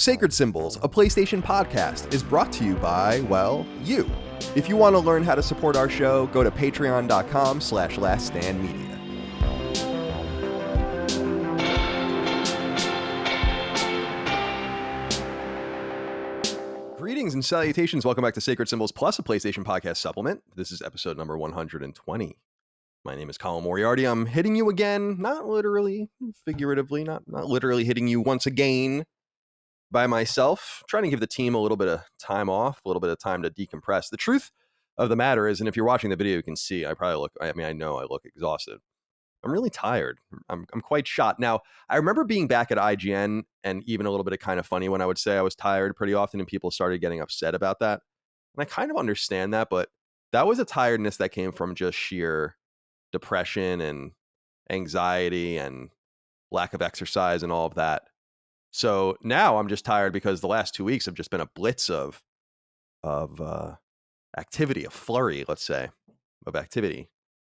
Sacred Symbols, a PlayStation podcast, is brought to you by, well, you. If you want to learn how to support our show, go to patreon.com/laststandmedia. Greetings and salutations. Welcome back to Sacred Symbols Plus, a PlayStation podcast supplement. This is episode number 120. My name is Colin Moriarty. I'm hitting you again, not literally, figuratively, not literally hitting you once again by myself, trying to give the team a little bit of time off, a little bit of time to decompress. The truth of the matter is, and if you're watching the video, you can see I know I look exhausted. I'm really tired. I'm quite shot. Now, I remember being back at IGN and even a little bit of Kind of Funny when I would say I was tired pretty often and people started getting upset about that. And I kind of understand that, but that was a tiredness that came from just sheer depression and anxiety and lack of exercise and all of that. So now I'm just tired because the last 2 weeks have just been a blitz of activity, a flurry, let's say, of activity.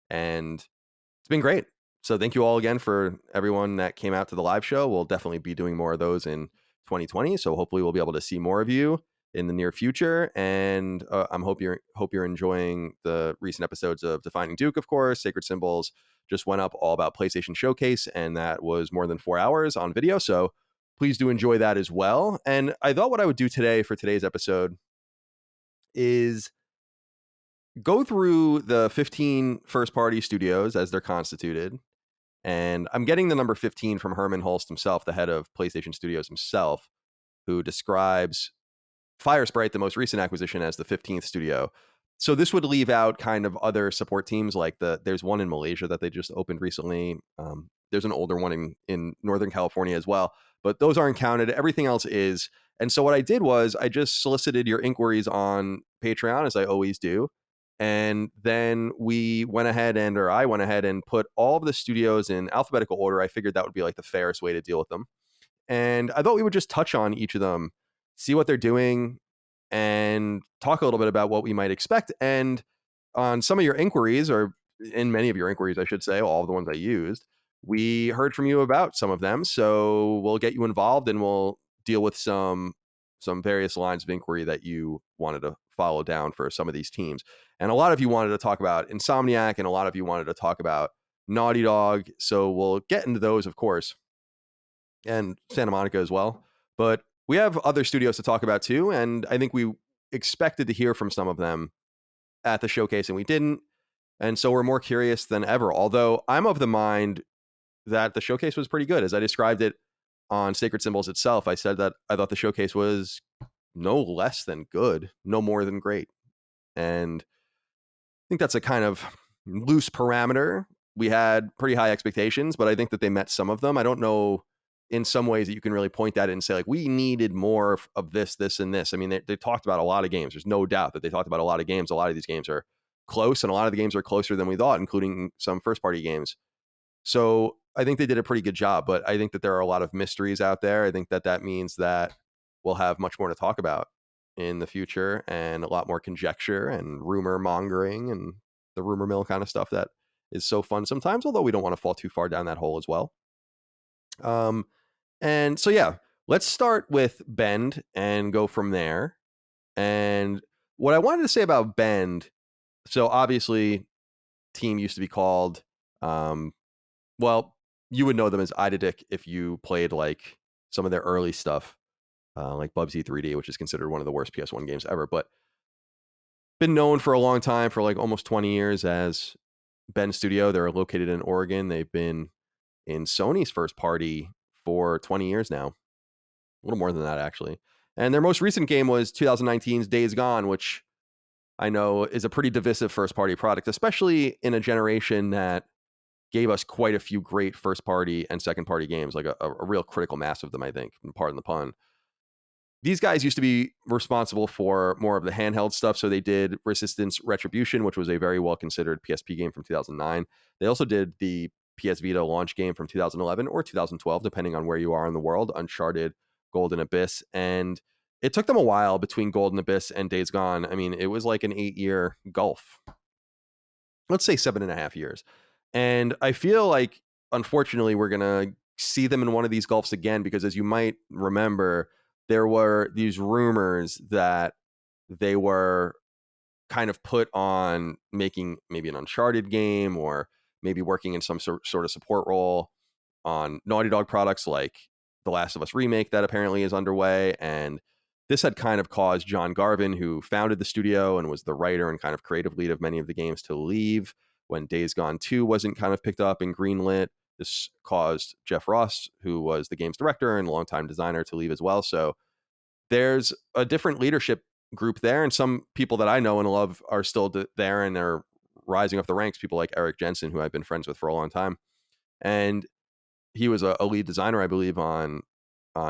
And it's been great. So thank you all again for everyone that came out to the live show. We'll definitely be doing more of those in 2020. So hopefully we'll be able to see more of you in the near future. And I hope you're enjoying the recent episodes of Defining Duke, of course. Sacred Symbols just went up all about PlayStation Showcase, and that was more than 4 hours on video. So please do enjoy that as well. And I thought what I would do today for today's episode is go through the 15 first-party studios as they're constituted. And I'm getting the number 15 from Herman Holst himself, the head of PlayStation Studios himself, who describes Firesprite, the most recent acquisition, as the 15th studio. So this would leave out kind of other support teams, like there's one in Malaysia that they just opened recently. There's an older one in Northern California as well, but those aren't counted. Everything else is. And so what I did was I just solicited your inquiries on Patreon, as I always do. And then I went ahead and put all of the studios in alphabetical order. I figured that would be like the fairest way to deal with them. And I thought we would just touch on each of them, see what they're doing, and talk a little bit about what we might expect. And on some of your inquiries, or in many of your inquiries, I should say, all of the ones I used, we heard from you about some of them. So we'll get you involved and we'll deal with some various lines of inquiry that you wanted to follow down for some of these teams. And a lot of you wanted to talk about Insomniac, and a lot of you wanted to talk about Naughty Dog. So we'll get into those, of course, and Santa Monica as well. But we have other studios to talk about too. And I think we expected to hear from some of them at the showcase, and we didn't. And so we're more curious than ever. Although I'm of the mind that the showcase was pretty good. As I described it on Sacred Symbols itself, I said that I thought the showcase was no less than good, no more than great. And I think that's a kind of loose parameter. We had pretty high expectations, but I think that they met some of them. I don't know in some ways that you can really point at it and say, like, we needed more of this, and this. I mean, they talked about a lot of games. There's no doubt that they talked about a lot of games. A lot of these games are close, and a lot of the games are closer than we thought, including some first-party games. So I think they did a pretty good job, but I think that there are a lot of mysteries out there. I think that means that we'll have much more to talk about in the future, and a lot more conjecture and rumor mongering and the rumor mill kind of stuff that is so fun sometimes, although we don't want to fall too far down that hole as well. And so, yeah, let's start with Bend and go from there. And what I wanted to say about Bend, so obviously team used to be called, well, you would know them as Idadic if you played like some of their early stuff, like Bubsy 3D, which is considered one of the worst PS1 games ever, but been known for a long time, for like almost 20 years, as Bend Studio. They're located in Oregon. They've been in Sony's first party for 20 years now, a little more than that actually. And their most recent game was 2019's Days Gone, which I know is a pretty divisive first party product, especially in a generation that gave us quite a few great first party and second party games, like a real critical mass of them, I think, pardon the pun. These guys used to be responsible for more of the handheld stuff. So they did Resistance Retribution, which was a very well considered PSP game from 2009. They also did the PS Vita launch game from 2011 or 2012, depending on where you are in the world, Uncharted Golden Abyss. And it took them a while between Golden Abyss and Days Gone. I mean, it was like an 8-year gulf. Let's say 7.5 years. And I feel like, unfortunately, we're going to see them in one of these gulfs again, because as you might remember, there were these rumors that they were kind of put on making maybe an Uncharted game, or maybe working in some sort of support role on Naughty Dog products like The Last of Us remake that apparently is underway. And this had kind of caused John Garvin, who founded the studio and was the writer and kind of creative lead of many of the games, to leave when Days Gone 2 wasn't kind of picked up and greenlit. This caused Jeff Ross, who was the game's director and longtime designer, to leave as well. So there's a different leadership group there, and some people that I know and love are still there and are rising up the ranks. People like Eric Jensen, who I've been friends with for a long time, and he was a lead designer, I believe, on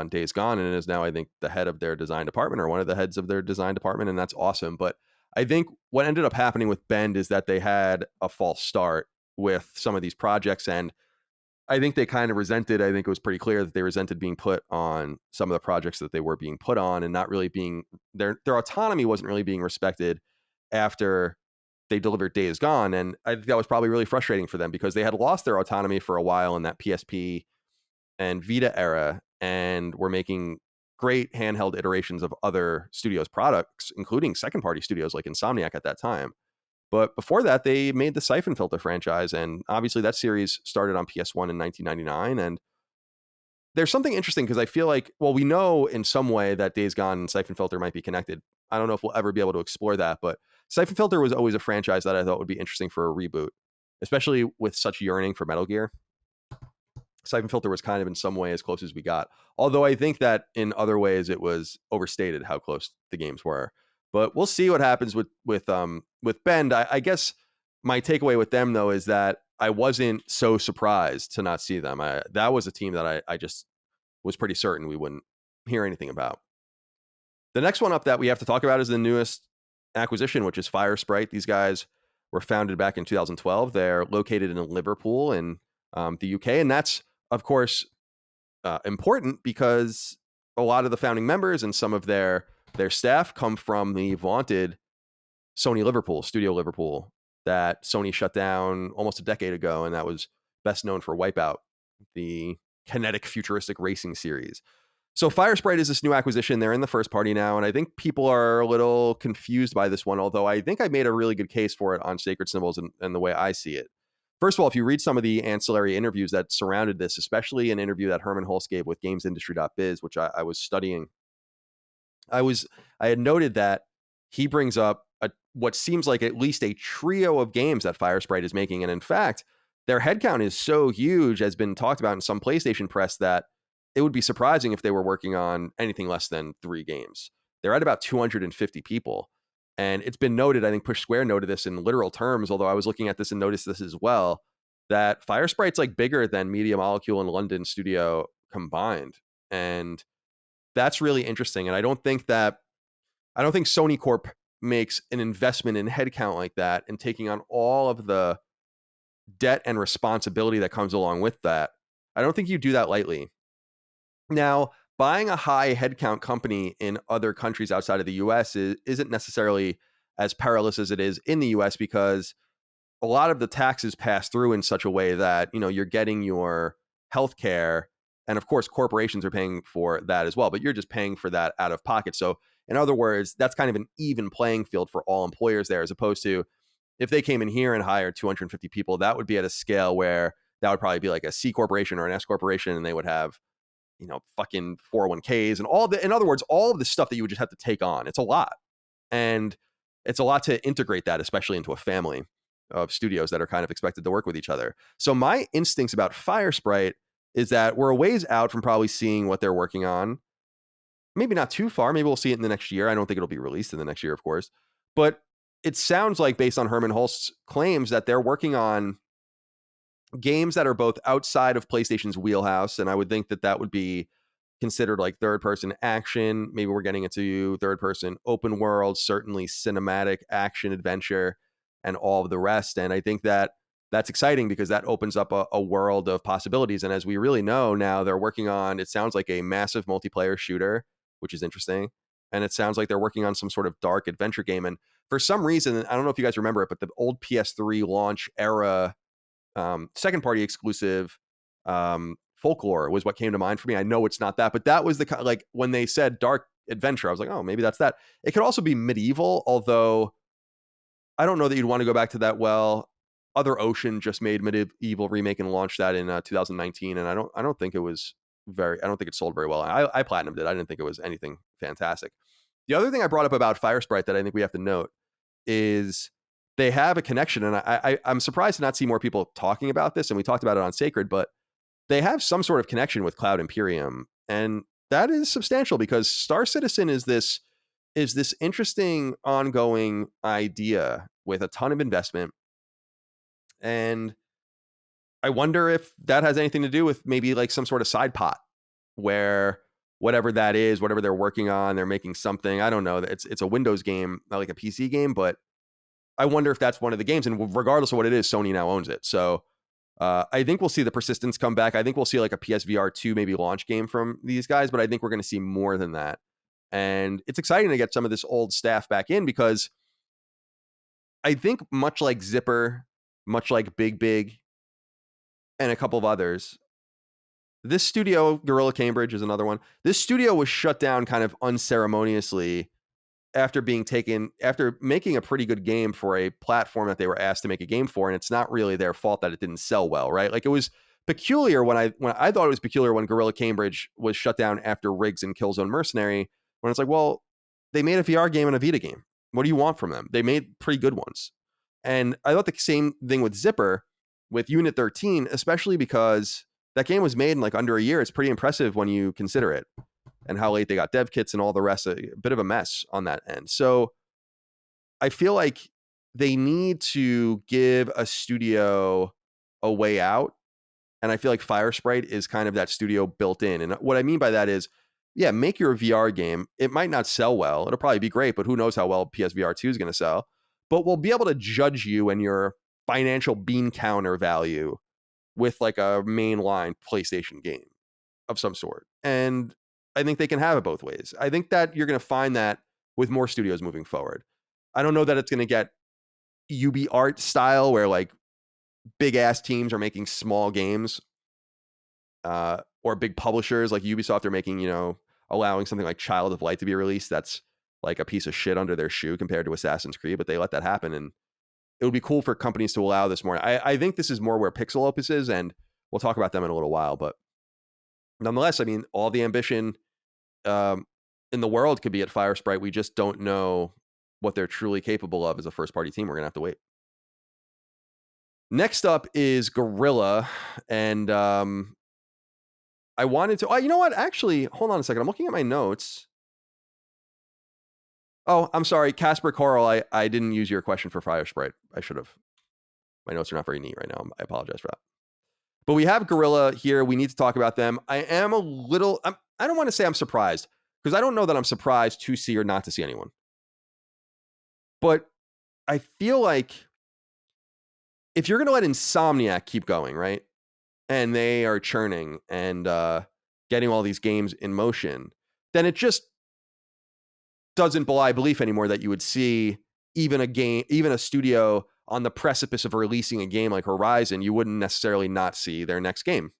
Days Gone, and is now, I think, the head of their design department, or one of the heads of their design department, and that's awesome. But I think what ended up happening with Bend is that they had a false start with some of these projects, and I think they kind of resented, I think it was pretty clear that they resented being put on some of the projects that they were being put on, and not really being, their autonomy wasn't really being respected after they delivered Days Gone. And I think that was probably really frustrating for them, because they had lost their autonomy for a while in that PSP and Vita era, and were making great handheld iterations of other studios' products, including second party studios like Insomniac at that time. But before that, they made the Siphon Filter franchise, and obviously that series started on PS1 in 1999. And there's something interesting, because I feel like, well, we know in some way that Days Gone and Siphon Filter might be connected. I don't know if we'll ever be able to explore that, but Siphon Filter was always a franchise that I thought would be interesting for a reboot, especially with such yearning for Metal Gear. Siphon Filter was kind of in some way as close as we got. Although I think that in other ways it was overstated how close the games were. But we'll see what happens with Bend. I guess my takeaway with them, though, is that I wasn't so surprised to not see them. That was a team that I just was pretty certain we wouldn't hear anything about. The next one up that we have to talk about is the newest acquisition, which is Fire Sprite. These guys were founded back in 2012. They're located in Liverpool in the UK, and that's, of course, important, because a lot of the founding members and some of their staff come from the vaunted Sony Liverpool, Studio Liverpool, that Sony shut down almost a decade ago, and that was best known for Wipeout, the kinetic futuristic racing series. So Fire Sprite is this new acquisition. They're in the first party now, and I think people are a little confused by this one, although I think I made a really good case for it on Sacred Symbols and the way I see it. First of all, if you read some of the ancillary interviews that surrounded this, especially an interview that Herman Hulse gave with GamesIndustry.biz, which I was studying, I had noted that he brings up what seems like at least a trio of games that Fire Sprite is making. And in fact, their headcount is so huge, has been talked about in some PlayStation press, that it would be surprising if they were working on anything less than 3 games. They're at about 250 people. And it's been noted, I think Push Square noted this in literal terms, although I was looking at this and noticed this as well, that Fire Sprite's like bigger than Media Molecule and London Studio combined. And that's really interesting. And I don't think Sony Corp makes an investment in headcount like that and taking on all of the debt and responsibility that comes along with that. I don't think you do that lightly. Now, buying a high headcount company in other countries outside of the US isn't necessarily as perilous as it is in the US, because a lot of the taxes pass through in such a way that, you're getting your healthcare, and of course corporations are paying for that as well, but you're just paying for that out of pocket. So in other words, that's kind of an even playing field for all employers there, as opposed to if they came in here and hired 250 people, that would be at a scale where that would probably be like a C corporation or an S corporation, and they would have, fucking 401ks and in other words, all of the stuff that you would just have to take on. It's a lot. And it's a lot to integrate that, especially into a family of studios that are kind of expected to work with each other. So my instincts about Fire Sprite is that we're a ways out from probably seeing what they're working on. Maybe not too far. Maybe we'll see it in the next year. I don't think it'll be released in the next year, of course. But it sounds like, based on Herman Hulse's claims, that they're working on games that are both outside of PlayStation's wheelhouse. And I would think that would be considered like third-person action. Maybe we're getting into third-person open world, certainly cinematic action adventure, and all of the rest. And I think that's exciting, because that opens up a world of possibilities. And as we really know now, they're working on, it sounds like, a massive multiplayer shooter, which is interesting. And it sounds like they're working on some sort of dark adventure game. And for some reason, I don't know if you guys remember it, but the old PS3 launch era second party exclusive Folklore was what came to mind for me. I know it's not that, but that was the like when they said dark adventure, I was like, oh, maybe that's that. It could also be medieval, although I don't know that you'd want to go back to that. Well, Other Ocean just made medieval remake and launched that in 2019, and I don't think it was I don't think it sold very well. I platinumed it. I didn't think it was anything fantastic. The other thing I brought up about Fire Sprite that I think we have to note is they have a connection, and I'm surprised to not see more people talking about this. And we talked about it on Sacred, but they have some sort of connection with Cloud Imperium, and that is substantial because Star Citizen is this interesting ongoing idea with a ton of investment. And I wonder if that has anything to do with maybe like some sort of side pot where whatever that is, whatever they're working on, they're making something. I don't know. It's a Windows game, not like a PC game, but I wonder if that's one of the games. And regardless of what it is, Sony now owns it. So I think we'll see the persistence come back. I think we'll see like a PSVR 2 maybe launch game from these guys, but I think we're going to see more than that. And it's exciting to get some of this old staff back in because I think much like Zipper, much like Big, and a couple of others, this studio, Gorilla Cambridge is another one. This studio was shut down kind of unceremoniously after making a pretty good game for a platform that they were asked to make a game for. And it's not really their fault that it didn't sell well, right? Like it was peculiar when I thought it was peculiar when Gorilla Cambridge was shut down after Riggs and Killzone Mercenary, when it's like, well, they made a VR game and a Vita game. What do you want from them? They made pretty good ones. And I thought the same thing with Zipper, with Unit 13, especially because that game was made in like under a year. It's pretty impressive when you consider it and how late they got dev kits and all the rest. A bit of a mess on that end. So I feel like they need to give a studio a way out. And I feel like Fire Sprite is kind of that studio built in. And what I mean by that is, yeah, make your VR game. It might not sell well. It'll probably be great, but who knows how well PSVR 2 is going to sell. But we'll be able to judge you and your financial bean counter value with like a mainline PlayStation game of some sort. And I think they can have it both ways. I think that you're going to find that with more studios moving forward. I don't know that it's going to get UB art style where like big ass teams are making small games, or big publishers like Ubisoft are making, allowing something like Child of Light to be released. That's like a piece of shit under their shoe compared to Assassin's Creed, but they let that happen. And it would be cool for companies to allow this more. I think this is more where Pixel Opus is, and we'll talk about them in a little while. But nonetheless, I mean, all the ambition in the world could be at Fire Sprite. We just don't know what they're truly capable of as a first-party team. We're going to have to wait. Next up is Gorilla, and I wanted to... Oh, you know what? Actually, hold on a second. I'm looking at my notes. Oh, I'm sorry. Casper Coral, I didn't use your question for Fire Sprite. I should have. My notes are not very neat right now. I apologize for that. But we have Gorilla here. We need to talk about them. I am a little... I don't want to say I'm surprised, because I don't know that I'm surprised to see or not to see anyone. But I feel like if you're going to let Insomniac keep going, right? And they are churning and getting all these games in motion, then it just doesn't belie belief anymore that you would see even a studio on the precipice of releasing a game like Horizon, you wouldn't necessarily not see their next game.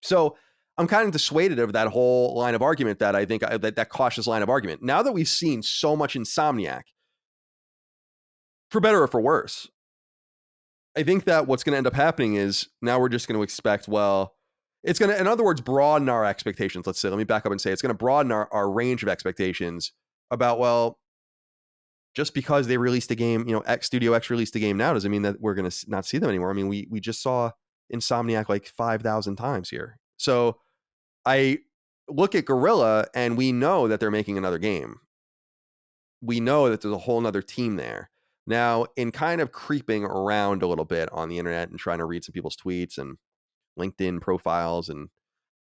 So I'm kind of dissuaded of that whole line of argument that I think that cautious line of argument. Now that we've seen so much Insomniac, for better or for worse, I think that what's going to end up happening is now we're just going to expect, well, it's going to, in other words, broaden our expectations. Let's say, let me back up and say it's going to broaden our range of expectations about, well, just because they released a game, Studio X released a game now doesn't mean that we're going to not see them anymore. I mean, we just saw Insomniac like 5,000 times here. So I look at Gorilla and we know that they're making another game. We know that there's a whole nother team there. Now, in kind of creeping around a little bit on the internet and trying to read some people's tweets and LinkedIn profiles, and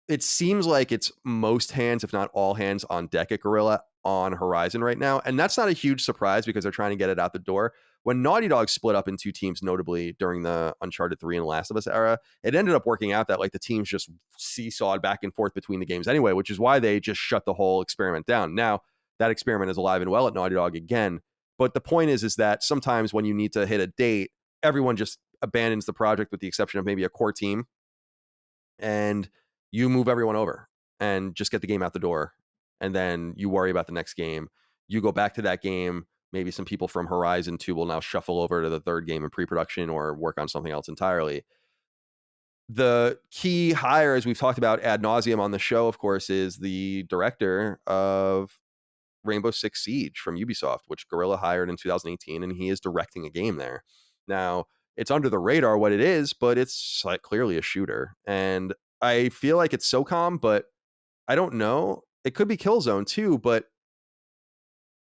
it seems like it's most hands, if not all hands, on deck at Gorilla on Horizon right now. And that's not a huge surprise because they're trying to get it out the door. When Naughty Dog split up in two teams, notably during the Uncharted 3 and Last of Us era, it ended up working out that like the teams just seesawed back and forth between the games anyway, which is why they just shut the whole experiment down. Now, that experiment is alive and well at Naughty Dog again. But the point is that sometimes when you need to hit a date, everyone just abandons the project with the exception of maybe a core team. and you move everyone over and just get the game out the door, and then you worry about the next game. You go back to that game. Maybe some people from Horizon 2 will now shuffle over to the third game in pre-production or work on something else entirely. The key hire, as we've talked about ad nauseum on the show, of course, is the director of Rainbow Six Siege from Ubisoft, which Guerrilla hired in 2018, and he is directing a game there. Now, it's under the radar what it is, but it's like clearly a shooter. And I feel like it's SOCOM, but I don't know. It could be Killzone too, but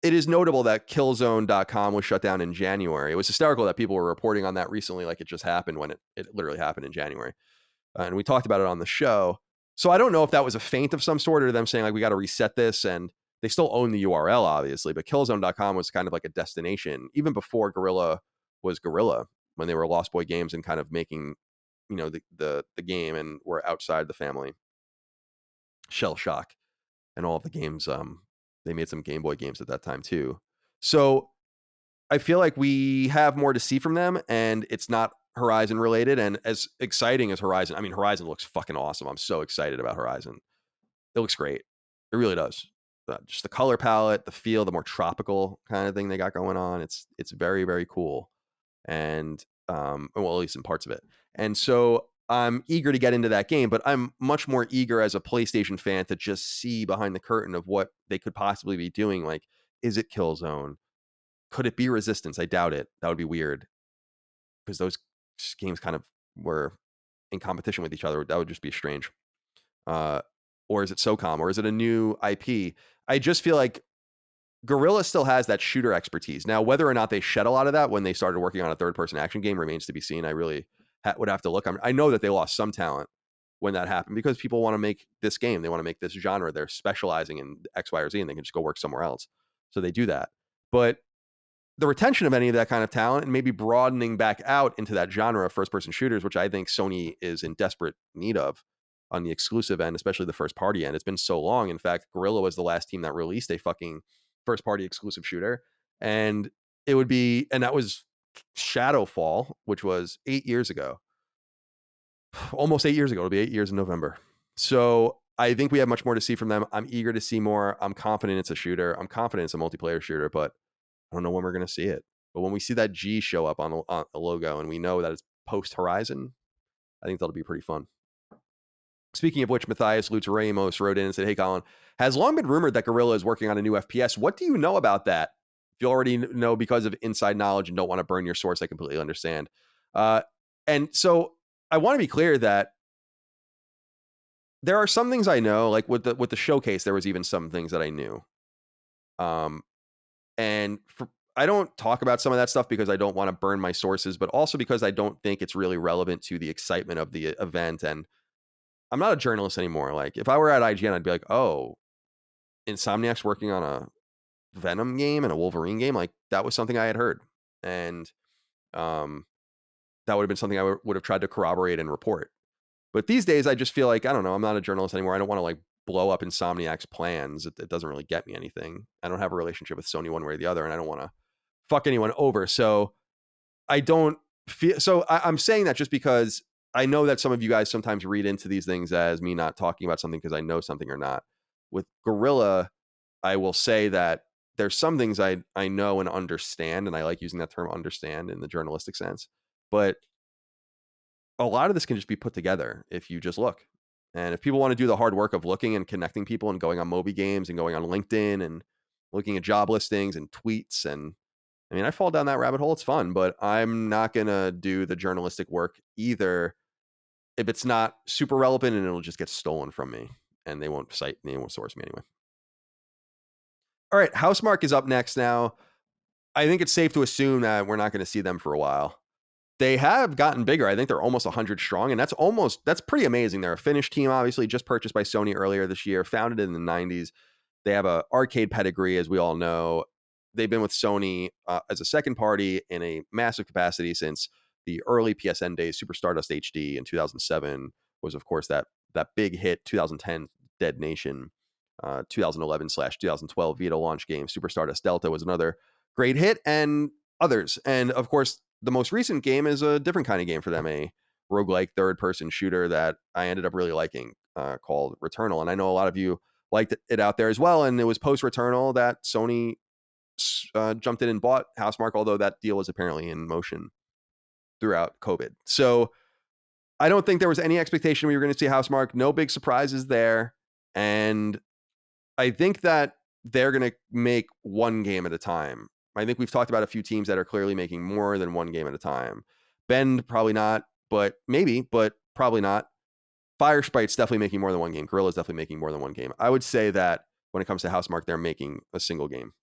it is notable that Killzone.com was shut down in January. It was hysterical that people were reporting on that recently, like it just happened when it literally happened in January. And we talked about it on the show. So I don't know if that was a feint of some sort or them saying like, we got to reset this. And they still own the URL, obviously, but Killzone.com was kind of like a destination even before Guerrilla was Guerrilla, when they were Lost Boy Games and kind of making, the game and were outside the family. Shell Shock and all of the games. They made some Game Boy games at that time too. So I feel like we have more to see from them, and it's not Horizon related. And as exciting as Horizon, I mean, Horizon looks fucking awesome. I'm so excited about Horizon. It looks great. It really does. Just the color palette, the feel, the more tropical kind of thing they got going on. It's very, very cool. And well, at least in parts of it. And so I'm eager to get into that game, but I'm much more eager as a PlayStation fan to just see behind the curtain of what they could possibly be doing. Like, is it Killzone? Could it be Resistance? I doubt it. That would be weird, because those games kind of were in competition with each other. That would just be strange. Or is it SOCOM? Or is it a new IP? I just feel like Guerrilla still has that shooter expertise. Now, whether or not they shed a lot of that when they started working on a third-person action game remains to be seen. I really would have to look. I know that they lost some talent when that happened, because people want to make this game. They want to make this genre. They're specializing in X, Y, or Z, and they can just go work somewhere else. So they do that. But the retention of any of that kind of talent and maybe broadening back out into that genre of first-person shooters, which I think Sony is in desperate need of on the exclusive end, especially the first-party end. It's been so long. In fact, Guerrilla was the last team that released a fucking first-party exclusive shooter, and that was Shadowfall, which was 8 years ago. Almost 8 years ago. It'll be 8 years in November. So I think we have much more to see from them. I'm eager to see more. I'm confident it's a shooter. I'm confident it's a multiplayer shooter, but I don't know when we're going to see it. But when we see that G show up on a logo and we know that it's post Horizon, I think that'll be pretty fun. Speaking of which, Matthias Lutz Ramos wrote in and said, "Hey, Colin, has long been rumored that Guerrilla is working on a new FPS. What do you know about that? If you already know because of inside knowledge and don't want to burn your source, I completely understand." And so I want to be clear that there are some things I know, like with the showcase, there was even some things that I knew. And I don't talk about some of that stuff because I don't want to burn my sources, but also because I don't think it's really relevant to the excitement of the event. And I'm not a journalist anymore. Like, if I were at IGN, I'd be like, oh, Insomniac's working on a Venom game and a Wolverine game. Like, that was something I had heard. And that would have been something I would have tried to corroborate and report. But these days, I just feel like, I don't know, I'm not a journalist anymore. I don't want to like blow up Insomniac's plans. It doesn't really get me anything. I don't have a relationship with Sony one way or the other, and I don't want to fuck anyone over. So I don't feel, so I'm saying that just because I know that some of you guys sometimes read into these things as me not talking about something because I know something or not. With Guerrilla, I will say that there's some things I know and understand, and I like using that term understand in the journalistic sense. But a lot of this can just be put together if you just look. And if people want to do the hard work of looking and connecting people and going on Moby Games and going on LinkedIn and looking at job listings and tweets, and I mean, I fall down that rabbit hole. It's fun, but I'm not going to do the journalistic work either if it's not super relevant, and it'll just get stolen from me and they won't source me anyway. All right. Housemarque is up next now. I think it's safe to assume that we're not going to see them for a while. They have gotten bigger. I think they're almost 100 strong, and that's pretty amazing. They're a Finnish team, obviously, just purchased by Sony earlier this year, founded in the 90s. They have a arcade pedigree, as we all know. They've been with Sony as a second party in a massive capacity since the early PSN days. Super Stardust HD in 2007 was, of course, that big hit. 2010 Dead Nation, 2011/2012 Vita launch game. Super Stardust Delta was another great hit, and others. And of course, the most recent game is a different kind of game for them, a roguelike third-person shooter that I ended up really liking, called Returnal. And I know a lot of you liked it out there as well. And it was post Returnal that Sony jumped in and bought Housemarque, although that deal was apparently in motion throughout COVID. So I don't think there was any expectation we were going to see Housemarque. No big surprises there. And I think that they're going to make one game at a time. I think we've talked about a few teams that are clearly making more than one game at a time. Bend, probably not, but maybe, but probably not. Fire Sprite's definitely making more than one game. Gorilla's definitely making more than one game. I would say that when it comes to Housemarque, they're making a single game.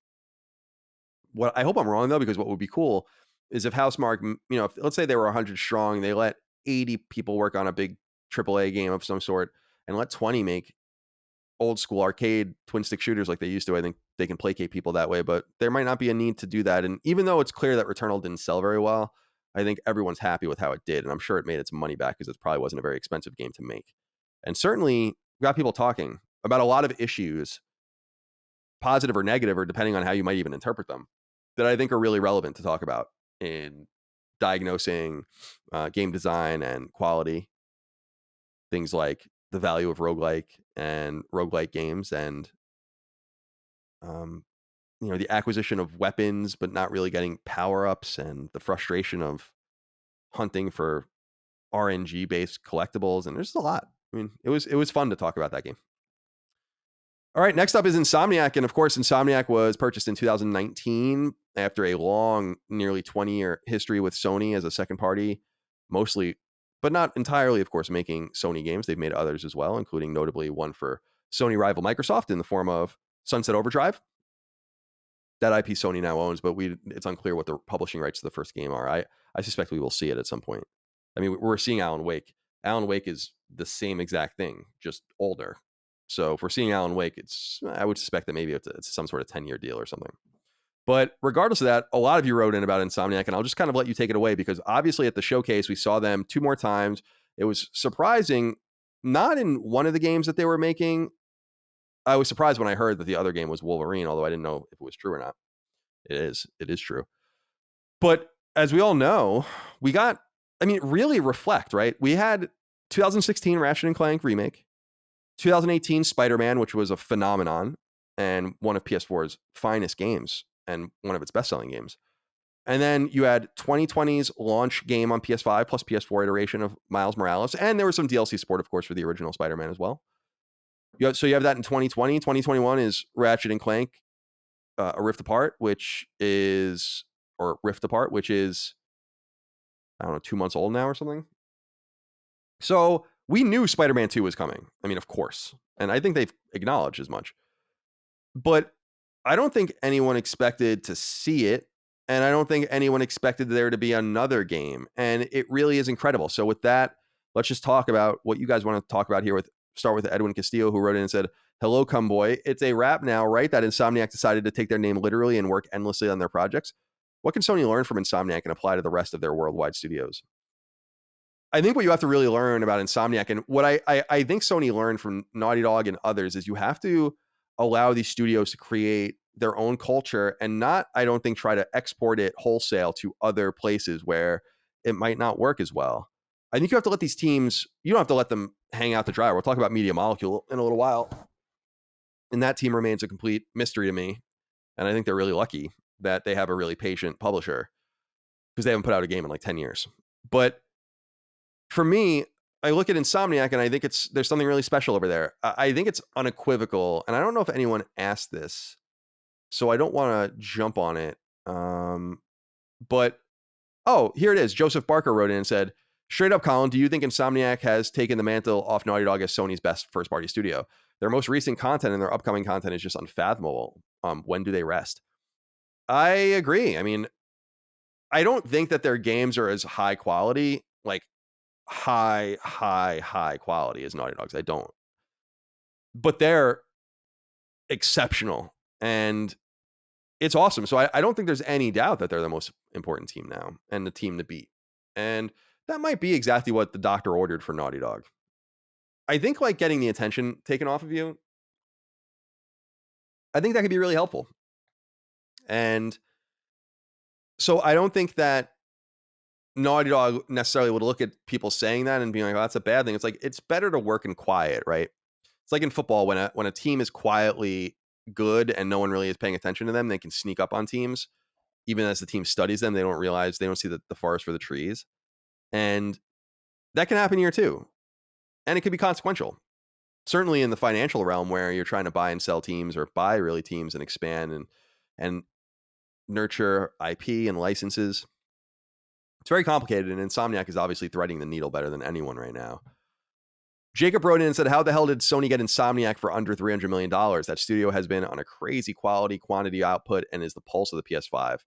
What I hope I'm wrong though, because what would be cool is if Housemarque, if, let's say they were 100 strong, they let 80 people work on a big AAA game of some sort and let 20 make old school arcade twin stick shooters like they used to. I think they can placate people that way, but there might not be a need to do that. And even though it's clear that Returnal didn't sell very well, I think everyone's happy with how it did. And I'm sure it made its money back because it probably wasn't a very expensive game to make. And certainly got people talking about a lot of issues, positive or negative, or depending on how you might even interpret them, that I think are really relevant to talk about in diagnosing game design and quality. Things like the value of roguelike and roguelike games, and the acquisition of weapons but not really getting power-ups, and the frustration of hunting for RNG based collectibles. And there's a lot. I mean, it was fun to talk about that game. All right, next up is Insomniac. And of course, Insomniac was purchased in 2019 after a long, nearly 20-year history with Sony as a second party, mostly, but not entirely, of course, making Sony games. They've made others as well, including notably one for Sony rival Microsoft in the form of Sunset Overdrive. That IP Sony now owns, but it's unclear what the publishing rights to the first game are. I suspect we will see it at some point. I mean, we're seeing Alan Wake. Alan Wake is the same exact thing, just older. So if we're seeing Alan Wake, I would suspect that maybe it's some sort of 10-year deal or something. But regardless of that, a lot of you wrote in about Insomniac, and I'll just kind of let you take it away, because obviously at the showcase, we saw them 2 more times. It was surprising, not in one of the games that they were making. I was surprised when I heard that the other game was Wolverine, although I didn't know if it was true or not. It is true. But as we all know, we got, really reflect, right? We had 2016 Ratchet and Clank remake, 2018 Spider-Man, which was a phenomenon and one of PS4's finest games and one of its best-selling games. And then you had 2020's launch game on PS5 plus PS4 iteration of Miles Morales. And there was some DLC support, of course, for the original Spider-Man as well. So you have that in 2020. 2021 is Ratchet and Clank a Rift Apart, which is, I don't know, 2 months old now or something. So we knew Spider-Man 2 was coming. I mean, of course. And I think they've acknowledged as much. But I don't think anyone expected to see it. And I don't think anyone expected there to be another game. And it really is incredible. So with that, let's just talk about what you guys want to talk about here. Start with Edwin Castillo, who wrote in and said, "Hello, Cumboy. It's a wrap now, right? That Insomniac decided to take their name literally and work endlessly on their projects. What can Sony learn from Insomniac and apply to the rest of their worldwide studios?" I think what you have to really learn about Insomniac, and what I think Sony learned from Naughty Dog and others, is you have to allow these studios to create their own culture and not, I don't think, try to export it wholesale to other places where it might not work as well. I think you have to let these teams, you don't have to let them hang out to dry. We'll talk about Media Molecule in a little while. And that team remains a complete mystery to me. And I think they're really lucky that they have a really patient publisher, because they haven't put out a game in like 10 years. But for me, I look at Insomniac and I think there's something really special over there. I think it's unequivocal. And I don't know if anyone asked this, so I don't want to jump on it. But, here it is. Joseph Barker wrote in and said, "Straight up, Colin, do you think Insomniac has taken the mantle off Naughty Dog as Sony's best first-party studio? Their most recent content and their upcoming content is just unfathomable. When do they rest?" I agree. I mean, I don't think that their games are as high quality, like high quality as Naughty Dog's. I don't. But they're exceptional. And it's awesome. So I don't think there's any doubt that they're the most important team now and the team to beat. And that might be exactly what the doctor ordered for Naughty Dog. I think like getting the attention taken off of you, I think that could be really helpful. And so I don't think that Naughty Dog necessarily would look at people saying that and being like, "Oh, that's a bad thing." It's like it's better to work in quiet, right? It's like in football when a team is quietly good and no one really is paying attention to them, they can sneak up on teams. Even as the team studies them, they don't realize they don't see the forest for the trees, and that can happen here too. And it could be consequential. Certainly in the financial realm where you're trying to buy and sell teams or buy really teams and expand and nurture IP and licenses. It's very complicated, and Insomniac is obviously threading the needle better than anyone right now. Jacob wrote in and said, "How the hell did Sony get Insomniac for under $300 million? That studio has been on a crazy quality, quantity output and is the pulse of the PS5."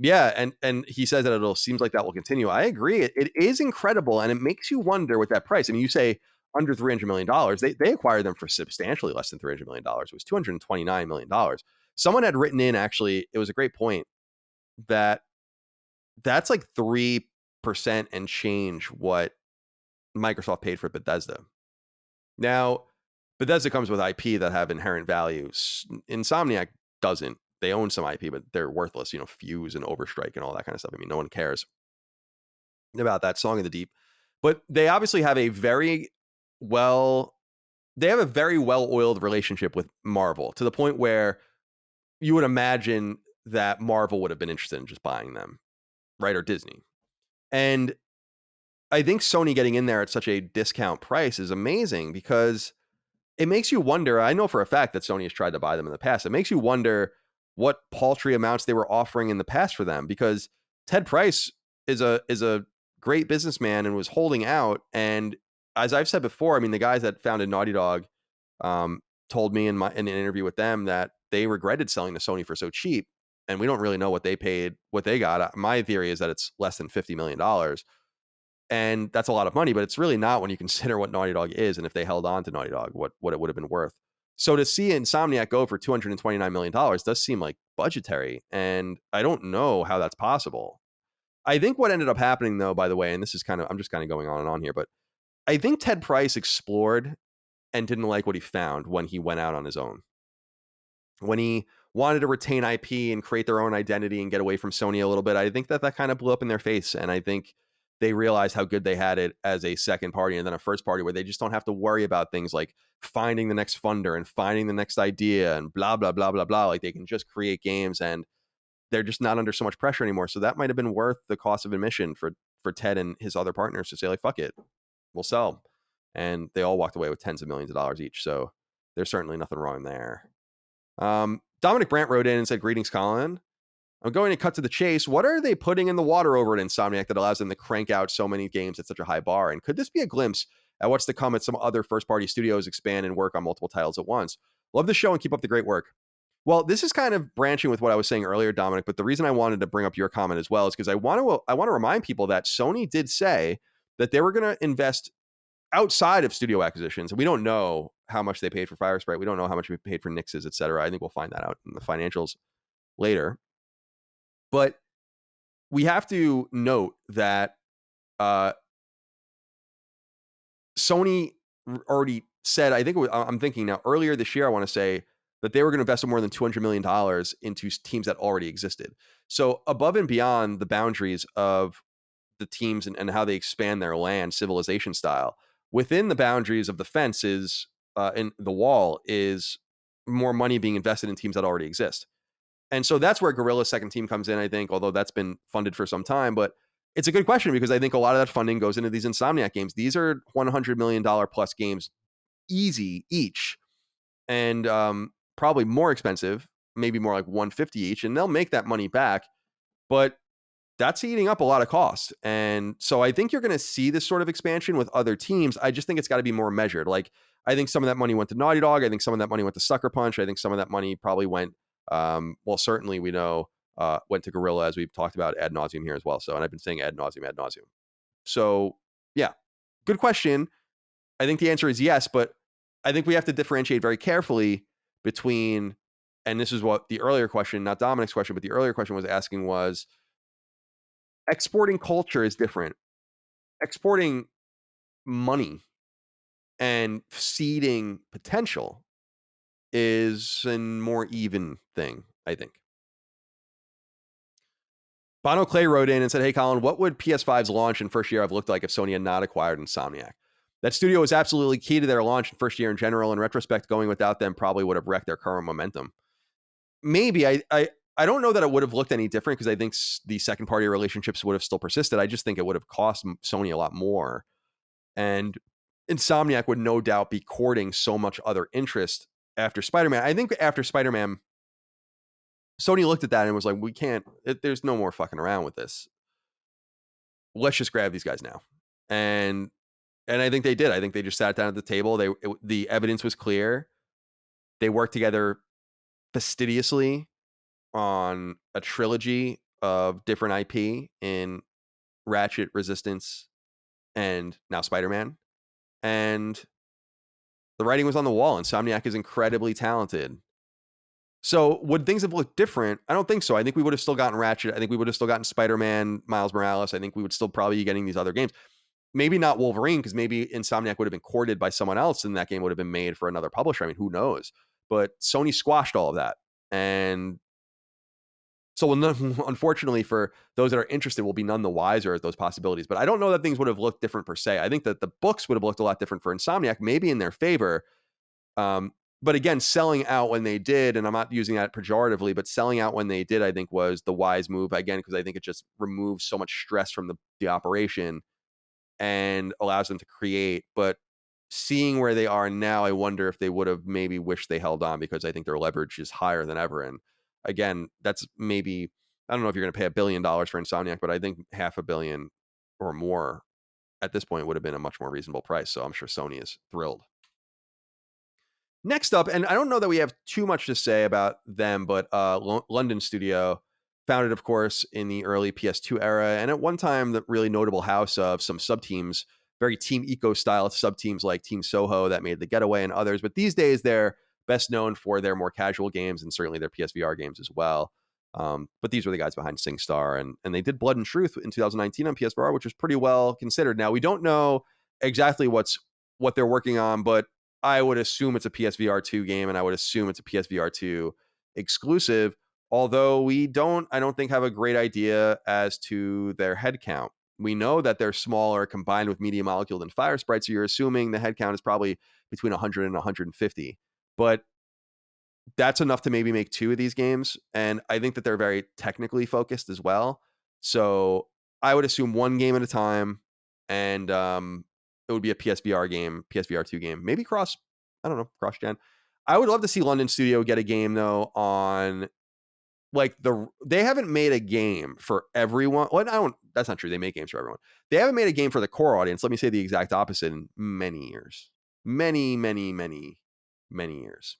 Yeah, and he says that it'll seems like that will continue. I agree. It is incredible, and it makes you wonder with that price. I mean, you say under $300 million. They acquired them for substantially less than $300 million. It was $229 million. Someone had written in, actually, it was a great point, that that's like 3% and change what Microsoft paid for Bethesda. Now, Bethesda comes with IP that have inherent values. Insomniac doesn't. They own some IP, but they're worthless. Fuse and Overstrike and all that kind of stuff. I mean, no one cares about that. Song of the Deep. But they obviously have a very well oiled relationship with Marvel, to the point where you would imagine that Marvel would have been interested in just buying them, right? Or Disney. And I think Sony getting in there at such a discount price is amazing, because it makes you wonder. I know for a fact that Sony has tried to buy them in the past. It makes you wonder what paltry amounts they were offering in the past for them, because Ted Price is a great businessman and was holding out. And as I've said before, I mean, the guys that founded Naughty Dog told me in an interview with them that they regretted selling to Sony for so cheap. And we don't really know what they paid, what they got. My theory is that it's less than $50 million. And that's a lot of money, but it's really not when you consider what Naughty Dog is, and if they held on to Naughty Dog, what it would have been worth. So to see Insomniac go for $229 million does seem like budgetary, and I don't know how that's possible. I think what ended up happening, though, by the way, and this is I'm just kind of going on and on here, but I think Ted Price explored and didn't like what he found when he went out on his own. When he wanted to retain IP and create their own identity and get away from Sony a little bit, I think that kind of blew up in their face. And I think they realized how good they had it as a second party and then a first party, where they just don't have to worry about things like finding the next funder and finding the next idea and blah, blah, blah, blah, blah. Like, they can just create games, and they're just not under so much pressure anymore. So that might have been worth the cost of admission for Ted and his other partners to say, like, fuck it, we'll sell. And they all walked away with tens of millions of dollars each. So there's certainly nothing wrong there. Dominic Brandt wrote in and said, "Greetings, Colin. I'm going to cut to the chase. What are they putting in the water over at Insomniac that allows them to crank out so many games at such a high bar? And could this be a glimpse at what's to come at some other first-party studios expand and work on multiple titles at once? Love the show and keep up the great work." Well, this is kind of branching with what I was saying earlier, Dominic, but the reason I wanted to bring up your comment as well is because I want to remind people that Sony did say that they were going to invest outside of studio acquisitions. We don't know how much they paid for Fire Sprite. We don't know how much we paid for Nix's, et cetera. I think we'll find that out in the financials later. But we have to note that Sony already said, I think I'm thinking now, earlier this year, I want to say that they were going to invest more than $200 million into teams that already existed. So above and beyond the boundaries of the teams and how they expand their land, civilization style, within the boundaries of the fence is in the wall is more money being invested in teams that already exist. And so that's where Guerrilla's second team comes in, I think, although that's been funded for some time. But it's a good question, because I think a lot of that funding goes into these Insomniac games. These are $100 million plus games, easy each, and probably more expensive, maybe more like 150 each, and they'll make that money back. But that's eating up a lot of costs. And so I think you're going to see this sort of expansion with other teams. I just think it's got to be more measured. Like, I think some of that money went to Naughty Dog. I think some of that money went to Sucker Punch. I think some of that money probably went, well, certainly we know went to Guerrilla, as we've talked about ad nauseum here as well. So, and I've been saying ad nauseum. So yeah, good question. I think the answer is yes, but I think we have to differentiate very carefully between, and this is what the earlier question, not Dominic's question, but the earlier question was asking was, exporting culture is different. Exporting money and seeding potential is a more even thing, I think. Bono Clay wrote in and said, "Hey, Colin, what would PS5's launch and first year have looked like if Sony had not acquired Insomniac? That studio was absolutely key to their launch and first year in general. In retrospect, going without them probably would have wrecked their current momentum." Maybe I don't know that it would have looked any different because I think the second party relationships would have still persisted. I just think it would have cost Sony a lot more. And Insomniac would no doubt be courting so much other interest after Spider-Man. I think after Spider-Man, Sony looked at that and was like, we can't, there's no more fucking around with this. Let's just grab these guys now. And I think they did. I think they just sat down at the table. The evidence was clear. They worked together fastidiously on a trilogy of different IP in Ratchet, Resistance, and now Spider-Man. And the writing was on the wall. Insomniac is incredibly talented. So would things have looked different? I don't think so. I think we would have still gotten Ratchet. I think we would have still gotten Spider-Man, Miles Morales. I think we would still probably be getting these other games. Maybe not Wolverine, because maybe Insomniac would have been courted by someone else and that game would have been made for another publisher. I mean, who knows? But Sony squashed all of that. And so unfortunately for those that are interested, we'll be none the wiser at those possibilities. But I don't know that things would have looked different per se. I think that the books would have looked a lot different for Insomniac, maybe in their favor. But again, selling out when they did, and I'm not using that pejoratively, but selling out when they did, I think was the wise move, again, because I think it just removes so much stress from the operation and allows them to create. But seeing where they are now, I wonder if they would have maybe wished they held on, because I think their leverage is higher than ever. And again, that's maybe, I don't know if you're going to pay $1 billion for Insomniac, but I think $500 million or more at this point would have been a much more reasonable price. So I'm sure Sony is thrilled. Next up, and I don't know that we have too much to say about them, but London studio, founded, of course, in the early PS2 era, and at one time the really notable house of some sub-teams, very Team Eco style sub-teams like Team Soho that made The Getaway and others. But these days they're best known for their more casual games and certainly their PSVR games as well. But these were the guys behind SingStar, and they did Blood and Truth in 2019 on PSVR, which was pretty well considered. Now, we don't know exactly what they're working on, but I would assume it's a PSVR 2 game, and I would assume it's a PSVR 2 exclusive, although I don't think have a great idea as to their headcount. We know that they're smaller combined with Media Molecule than Fire Sprite, so you're assuming the headcount is probably between 100 and 150. But that's enough to maybe make 2 of these games, and I think that they're very technically focused as well. So I would assume 1 game at a time, and it would be a PSVR game, PSVR 2 game, maybe cross-gen. I would love to see London Studio get a game, though, on, like, they haven't made a game for everyone. Well, that's not true. They make games for everyone. They haven't made a game for the core audience. Let me say the exact opposite in many years. Many, many, many, many years.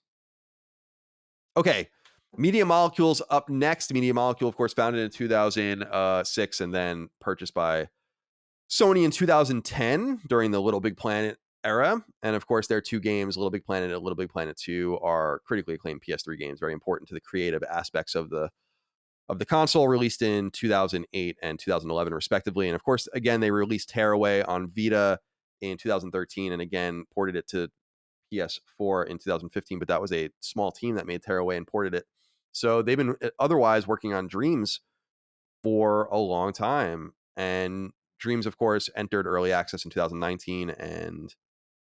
Okay, Media Molecule's up next. Media Molecule, of course, founded in 2006 and then purchased by Sony in 2010 during the Little Big Planet era. And of course, their 2 games, Little Big Planet and Little Big Planet 2, are critically acclaimed PS3 games, very important to the creative aspects of the console, released in 2008 and 2011 respectively. And of course, again, they released Tearaway on Vita in 2013 and again ported it to PS4 in 2015, but that was a small team that made Tearaway and ported it. So they've been otherwise working on Dreams for a long time. And Dreams, of course, entered early access in 2019 and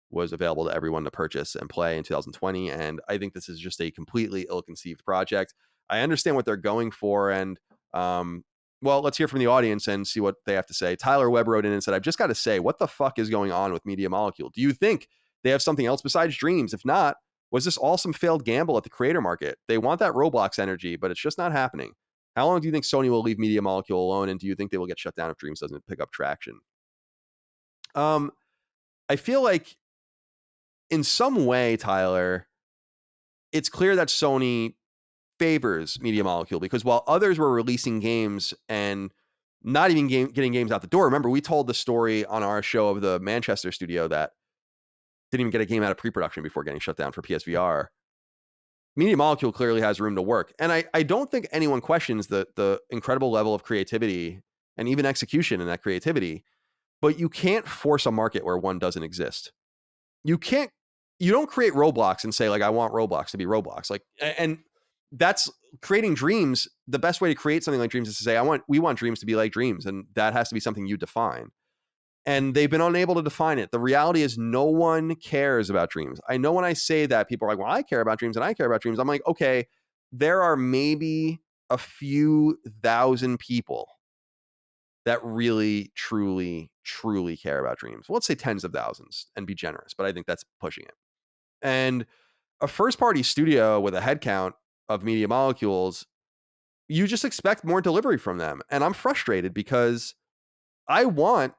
was available to everyone to purchase and play in 2020. And I think this is just a completely ill-conceived project. I understand what they're going for. And, well, let's hear from the audience and see what they have to say. Tyler Webb wrote in and said, "I've just got to say, what the fuck is going on with Media Molecule? Do you think they have something else besides Dreams? If not, was this all some failed gamble at the creator market? They want that Roblox energy, but it's just not happening. How long do you think Sony will leave Media Molecule alone, and do you think they will get shut down if Dreams doesn't pick up traction?" I feel like in some way, Tyler, it's clear that Sony favors Media Molecule, because while others were releasing games and not even getting games out the door, remember, we told the story on our show of the Manchester studio that didn't even get a game out of pre-production before getting shut down for PSVR. Media Molecule clearly has room to work. And I don't think anyone questions the incredible level of creativity and even execution in that creativity, but you can't force a market where one doesn't exist. You don't create Roblox and say, like, I want Roblox to be Roblox. Like, and that's creating dreams. The best way to create something like dreams is to say, we want dreams to be like dreams. And that has to be something you define. And they've been unable to define it. The reality is no one cares about dreams. I know when I say that, people are like, well, I care about dreams and I care about dreams. I'm like, okay, there are maybe a few thousand people that really, truly, truly care about dreams. Well, let's say tens of thousands and be generous, but I think that's pushing it. And a first party studio with a headcount of Media Molecules, you just expect more delivery from them. And I'm frustrated because I want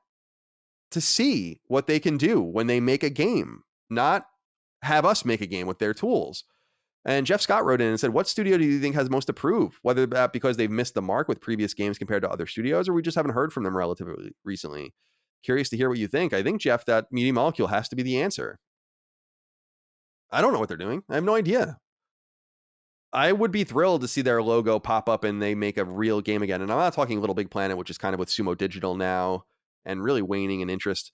to see what they can do when they make a game, not have us make a game with their tools. And Jeff Scott wrote in and said, what studio do you think has most to prove? Whether that because they've missed the mark with previous games compared to other studios, or we just haven't heard from them relatively recently. Curious to hear what you think. I think, Jeff, that Media Molecule has to be the answer. I don't know what they're doing. I have no idea. I would be thrilled to see their logo pop up and they make a real game again. And I'm not talking Little Big Planet, which is kind of with Sumo Digital now and really waning in interest.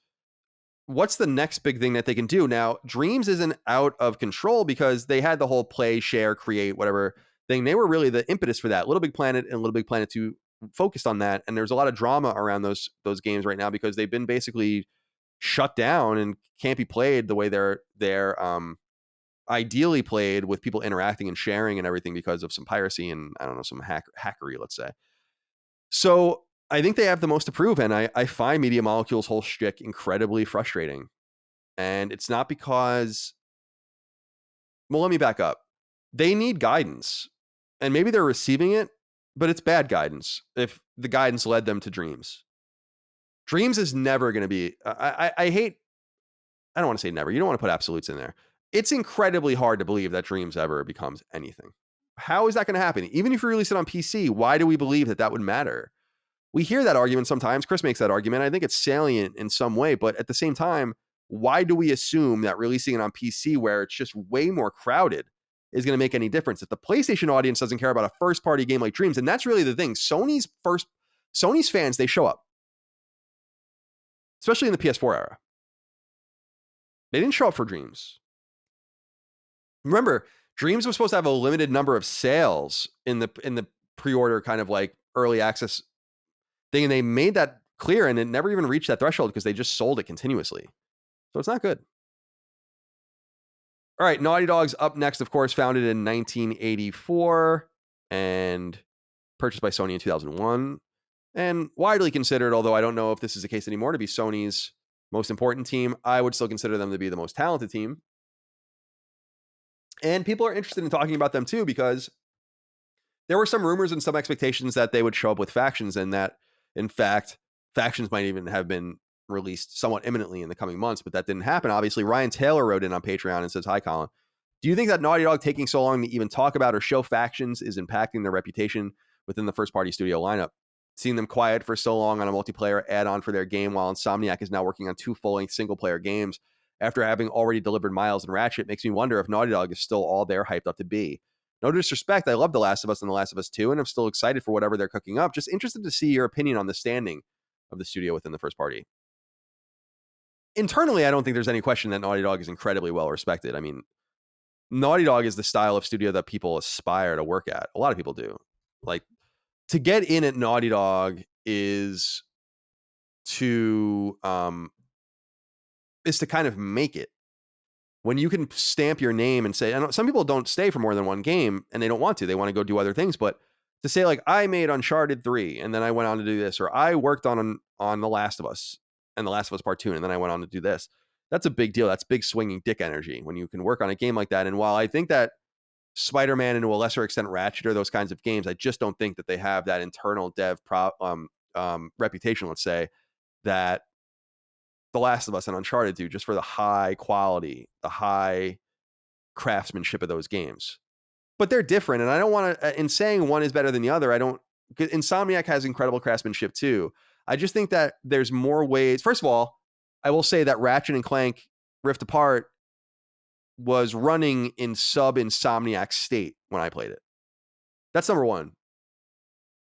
What's the next big thing that they can do? Now, Dreams isn't out of control because they had the whole play, share, create, whatever thing. They were really the impetus for that. Little Big Planet and Little Big Planet 2 focused on that. And there's a lot of drama around those games right now because they've been basically shut down and can't be played the way they're ideally played, with people interacting and sharing and everything, because of some piracy and, I don't know, some hackery, let's say. So I think they have the most to prove, and I find Media Molecule's whole shtick incredibly frustrating. And it's not because, well, let me back up. They need guidance, and maybe they're receiving it, but it's bad guidance if the guidance led them to Dreams. Dreams is never going to be, I don't want to say never. You don't want to put absolutes in there. It's incredibly hard to believe that Dreams ever becomes anything. How is that going to happen? Even if you release it on PC, why do we believe that that would matter? We hear that argument sometimes. Chris makes that argument. I think it's salient in some way, but at the same time, why do we assume that releasing it on PC, where it's just way more crowded, is going to make any difference? If the PlayStation audience doesn't care about a first-party game like Dreams, and that's really the thing. Sony's fans, they show up, especially in the PS4 era. They didn't show up for Dreams. Remember, Dreams was supposed to have a limited number of sales in the pre-order kind of like early access thing, and they made that clear, and it never even reached that threshold because they just sold it continuously. So it's not good. All right, Naughty Dog's up next, of course, founded in 1984 and purchased by Sony in 2001, and widely considered, although I don't know if this is the case anymore, to be Sony's most important team. I would still consider them to be the most talented team. And people are interested in talking about them too, because there were some rumors and some expectations that they would show up with factions, and that, in fact, factions might even have been released somewhat imminently in the coming months, but that didn't happen. Obviously, Ryan Taylor wrote in on Patreon and says, hi, Colin. Do you think that Naughty Dog taking so long to even talk about or show factions is impacting their reputation within the first-party studio lineup? Seeing them quiet for so long on a multiplayer add-on for their game, while Insomniac is now working on 2 full-length single-player games after having already delivered Miles and Ratchet, makes me wonder if Naughty Dog is still all they're hyped up to be. No disrespect, I love The Last of Us and The Last of Us 2, and I'm still excited for whatever they're cooking up. Just interested to see your opinion on the standing of the studio within the first party. Internally, I don't think there's any question that Naughty Dog is incredibly well respected. I mean, Naughty Dog is the style of studio that people aspire to work at. A lot of people do. Like, to get in at Naughty Dog is to kind of make it. When you can stamp your name and say, and some people don't stay for more than one game and they don't want to, they want to go do other things, but to say like, I made Uncharted 3 and then I went on to do this, or I worked on The Last of Us and The Last of Us Part 2 and then I went on to do this. That's a big deal. That's big swinging dick energy when you can work on a game like that. And while I think that Spider-Man and to a lesser extent Ratchet are those kinds of games, I just don't think that they have that internal dev reputation, let's say, that The Last of Us and Uncharted do, just for the high quality, the high craftsmanship of those games. But they're different, and I don't want to, in saying one is better than the other, Insomniac has incredible craftsmanship too. I just think that there's more ways. First of all, I will say that Ratchet and Clank Rift Apart was running in sub-Insomniac state when I played it. That's number one.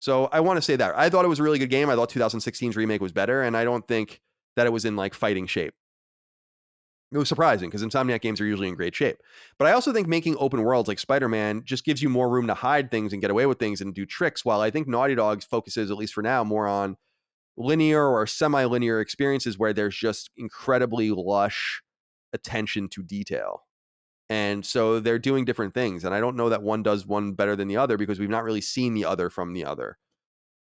So I want to say that. I thought it was a really good game. I thought 2016's remake was better, and I don't think that it was in like fighting shape. It was surprising because Insomniac games are usually in great shape. But I also think making open worlds like Spider-Man just gives you more room to hide things and get away with things and do tricks, while I think Naughty Dog focuses, at least for now, more on linear or semi-linear experiences where there's just incredibly lush attention to detail. And so they're doing different things. And I don't know that one does one better than the other because we've not really seen the other from the other.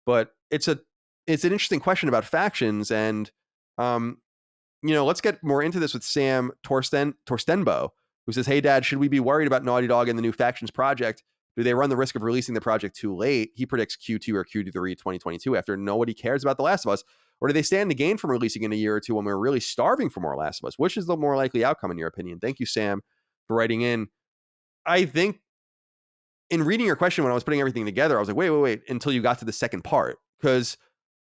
But it's an interesting question about factions. And let's get more into this with Sam Torstenbo, who says, "Hey, Dad, should we be worried about Naughty Dog and the new Factions project? Do they run the risk of releasing the project too late?" He predicts Q2 or Q3 2022 after nobody cares about The Last of Us. Or do they stand to gain from releasing in a year or two when we're really starving for more Last of Us? Which is the more likely outcome, in your opinion? Thank you, Sam, for writing in. I think in reading your question, when I was putting everything together, I was like, wait, until you got to the second part. Because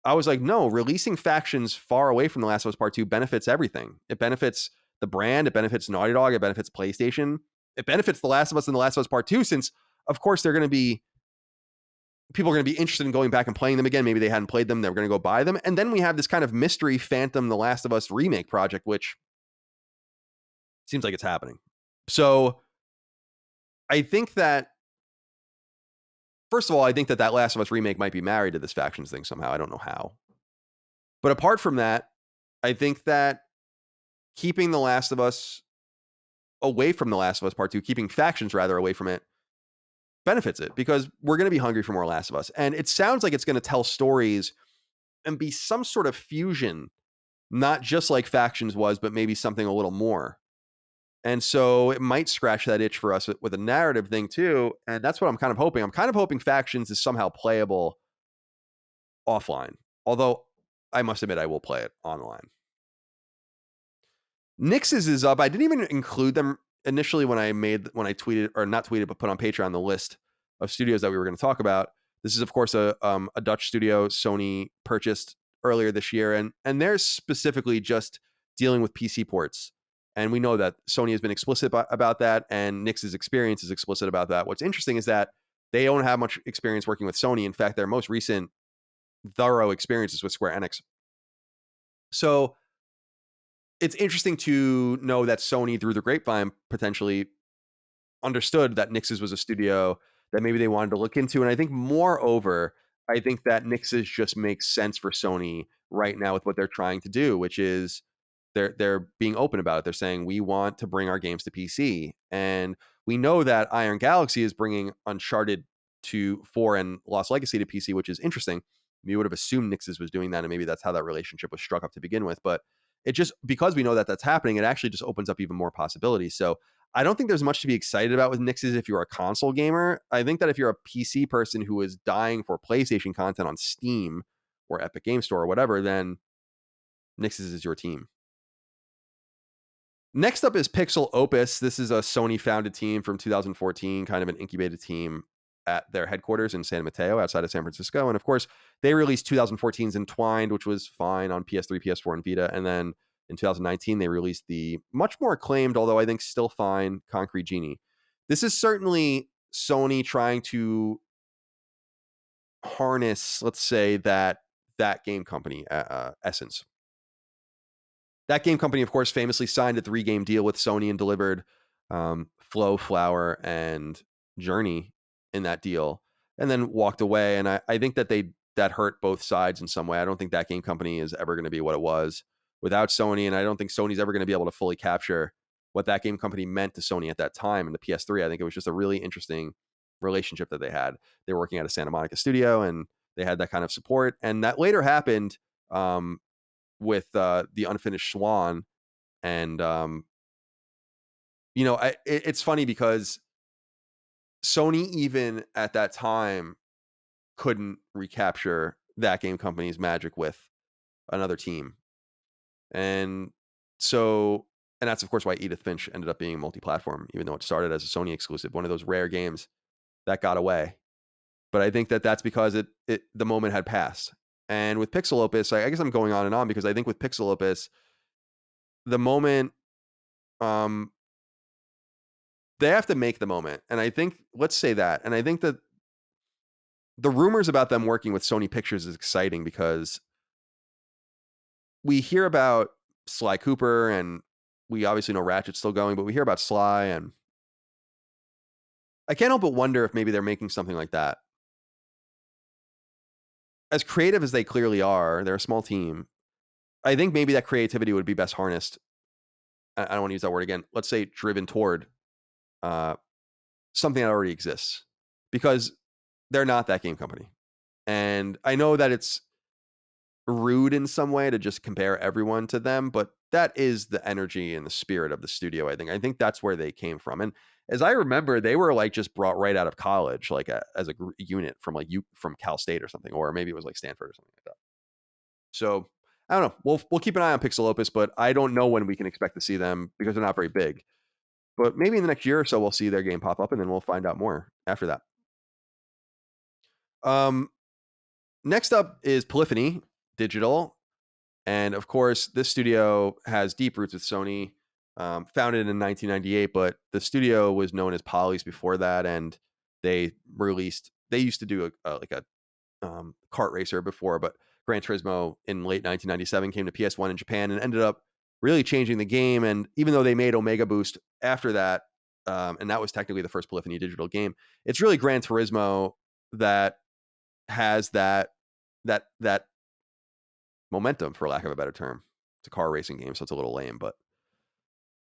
I was like, no, releasing Factions far away from The Last of Us Part 2 benefits everything. It benefits the brand. It benefits Naughty Dog. It benefits PlayStation. It benefits The Last of Us and The Last of Us Part 2, since, of course, people are going to be interested in going back and playing them again. Maybe they hadn't played them. They're going to go buy them. And then we have this kind of mystery Phantom The Last of Us remake project, which seems like it's happening. So I think that, first of all, I think that Last of Us remake might be married to this Factions thing somehow. I don't know how. But apart from that, I think that keeping The Last of Us away from The Last of Us Part 2, keeping Factions rather away from it, benefits it, because we're going to be hungry for more Last of Us. And it sounds like it's going to tell stories and be some sort of fusion, not just like Factions was, but maybe something a little more. And so it might scratch that itch for us with a narrative thing too. And that's what I'm kind of hoping. I'm kind of hoping Factions is somehow playable offline. Although I must admit I will play it online. Nix's is up. I didn't even include them initially when I tweeted, or not tweeted, but put on Patreon the list of studios that we were going to talk about. This is, of course, a Dutch studio Sony purchased earlier this year, and they're specifically just dealing with PC ports. And we know that Sony has been explicit about that, and Nix's experience is explicit about that. What's interesting is that they don't have much experience working with Sony. In fact, their most recent thorough experiences with Square Enix. So it's interesting to know that Sony, through the grapevine, potentially understood that Nix's was a studio that maybe they wanted to look into. And I think, moreover, I think that Nix's just makes sense for Sony right now with what they're trying to do, which is they're being open about it. They're saying, we want to bring our games to PC. And we know that Iron Galaxy is bringing Uncharted 4 and Lost Legacy to PC, which is interesting. You would have assumed Nix's was doing that, and maybe that's how that relationship was struck up to begin with. But it just, because we know that that's happening, it actually just opens up even more possibilities. So I don't think there's much to be excited about with Nix's if you're a console gamer. I think that if you're a PC person who is dying for PlayStation content on Steam or Epic Game Store or whatever, then Nix's is your team. Next up is Pixel Opus. This is a Sony-founded team from 2014, kind of an incubated team at their headquarters in San Mateo, outside of San Francisco. And of course, they released 2014's Entwined, which was fine on PS3, PS4, and Vita. And then in 2019, they released the much more acclaimed, although I think still fine, Concrete Genie. This is certainly Sony trying to harness, let's say, that game company essence. That game company, of course, famously signed a 3-game deal with Sony and delivered Flow, Flower, and Journey in that deal, and then walked away. And I think that hurt both sides in some way. I don't think that game company is ever going to be what it was without Sony, and I don't think Sony's ever going to be able to fully capture what that game company meant to Sony at that time in the PS3. I think it was just a really interesting relationship that they had. They were working at a Santa Monica studio, and they had that kind of support. And that later happened with the Unfinished Swan. And it's funny because Sony, even at that time, couldn't recapture that game company's magic with another team. And that's of course why Edith Finch ended up being multi-platform, even though it started as a Sony exclusive, one of those rare games that got away. But I think that that's because the moment had passed. And with Pixel Opus, I guess I'm going on and on because I think with Pixel Opus, the moment, they have to make the moment. And I think, let's say that. And I think that the rumors about them working with Sony Pictures is exciting because we hear about Sly Cooper and we obviously know Ratchet's still going, but we hear about Sly, and I can't help but wonder if maybe they're making something like that. As creative as they clearly are, they're a small team. I think maybe that creativity would be best harnessed. I don't want to use that word again. Let's say driven toward uh, something that already exists, because they're not that game company. And I know that it's rude in some way to just compare everyone to them, but that is the energy and the spirit of the studio. I think that's where they came from. And as I remember, they were like just brought right out of college, like as a unit from from Cal State or something, or maybe it was like Stanford or something like that. So I don't know. We'll keep an eye on Pixel Opus, but I don't know when we can expect to see them because they're not very big. But maybe in the next year or so, we'll see their game pop up, and then we'll find out more after that. Next up is Polyphony Digital. And of course, this studio has deep roots with Sony, founded in 1998, but the studio was known as Polys before that. And they used to do a kart racer before, but Gran Turismo in late 1997 came to PS1 in Japan and ended up really changing the game. And even though they made Omega Boost after that, and that was technically the first Polyphony Digital game, it's really Gran Turismo that has that momentum, for lack of a better term. It's a car racing game, so it's a little lame, but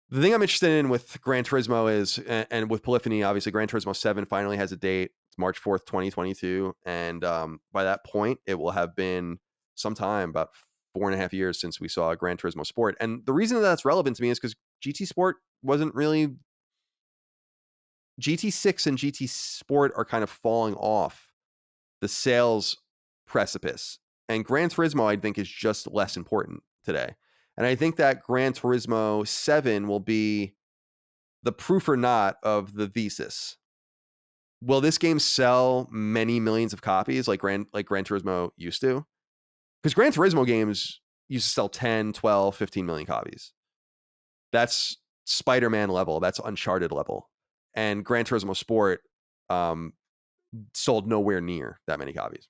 the thing I'm interested in with Gran Turismo is, and with Polyphony, obviously Gran Turismo 7 finally has a date. It's March 4th, 2022. And by that point, it will have been some time, about 4.5 years since we saw Gran Turismo Sport. And the reason that's relevant to me is because GT Sport wasn't really... GT6 and GT Sport are kind of falling off the sales precipice. And Gran Turismo, I think, is just less important today. And I think that Gran Turismo 7 will be the proof or not of the thesis. Will this game sell many millions of copies like Gran Turismo used to? Because Gran Turismo games used to sell 10, 12, 15 million copies. That's Spider-Man level. That's Uncharted level. And Gran Turismo Sport sold nowhere near that many copies.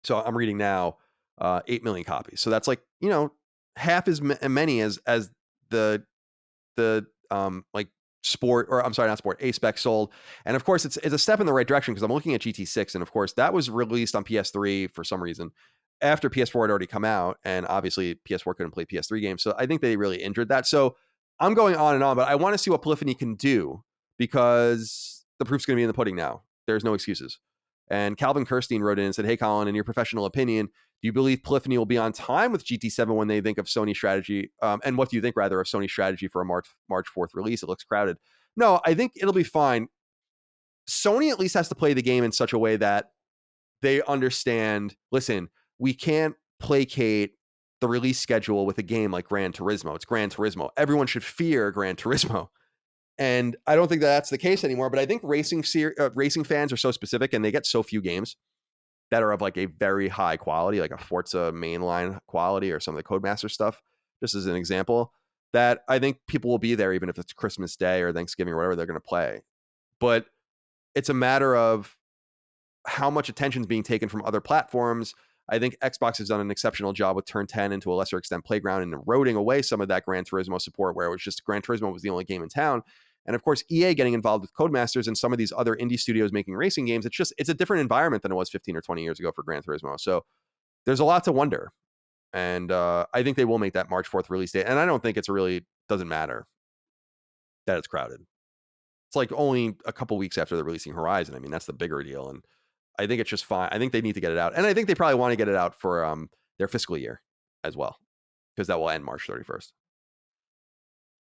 So I'm reading now 8 million copies. So that's like, half as many as the like Sport, or I'm sorry, not Sport, A-Spec sold. And of course, it's a step in the right direction, because I'm looking at GT6, and of course that was released on PS3 for some reason after PS4 had already come out, and obviously PS4 couldn't play PS3 games. So I think they really injured that. So I'm going on and on, but I want to see what Polyphony can do, because the proof's going to be in the pudding now. There's no excuses. And Calvin Kirstein wrote in and said, "Hey, Colin, in your professional opinion, do you believe Polyphony will be on time with GT7 when they think of Sony strategy? And what do you think, rather, of Sony strategy for a March 4th release? It looks crowded." No, I think it'll be fine. Sony at least has to play the game in such a way that they understand, listen, we can't placate the release schedule with a game like Gran Turismo. It's Gran Turismo. Everyone should fear Gran Turismo. And I don't think that's the case anymore. But I think racing fans are so specific, and they get so few games that are of like a very high quality, like a Forza mainline quality or some of the Codemaster stuff, just as an example, that I think people will be there even if it's Christmas Day or Thanksgiving or whatever they're going to play. But it's a matter of how much attention is being taken from other platforms. I think Xbox has done an exceptional job with Turn 10 and to a lesser extent Playground, and eroding away some of that Gran Turismo support, where it was just Gran Turismo was the only game in town. And of course, EA getting involved with Codemasters and some of these other indie studios making racing games. It's a different environment than it was 15 or 20 years ago for Gran Turismo. So there's a lot to wonder. And I think they will make that March 4th release date. And I don't think doesn't matter that it's crowded. It's like only a couple weeks after they're releasing Horizon. I mean, that's the bigger deal. And I think it's just fine. I think they need to get it out. And I think they probably want to get it out for their fiscal year as well, because that will end March 31st.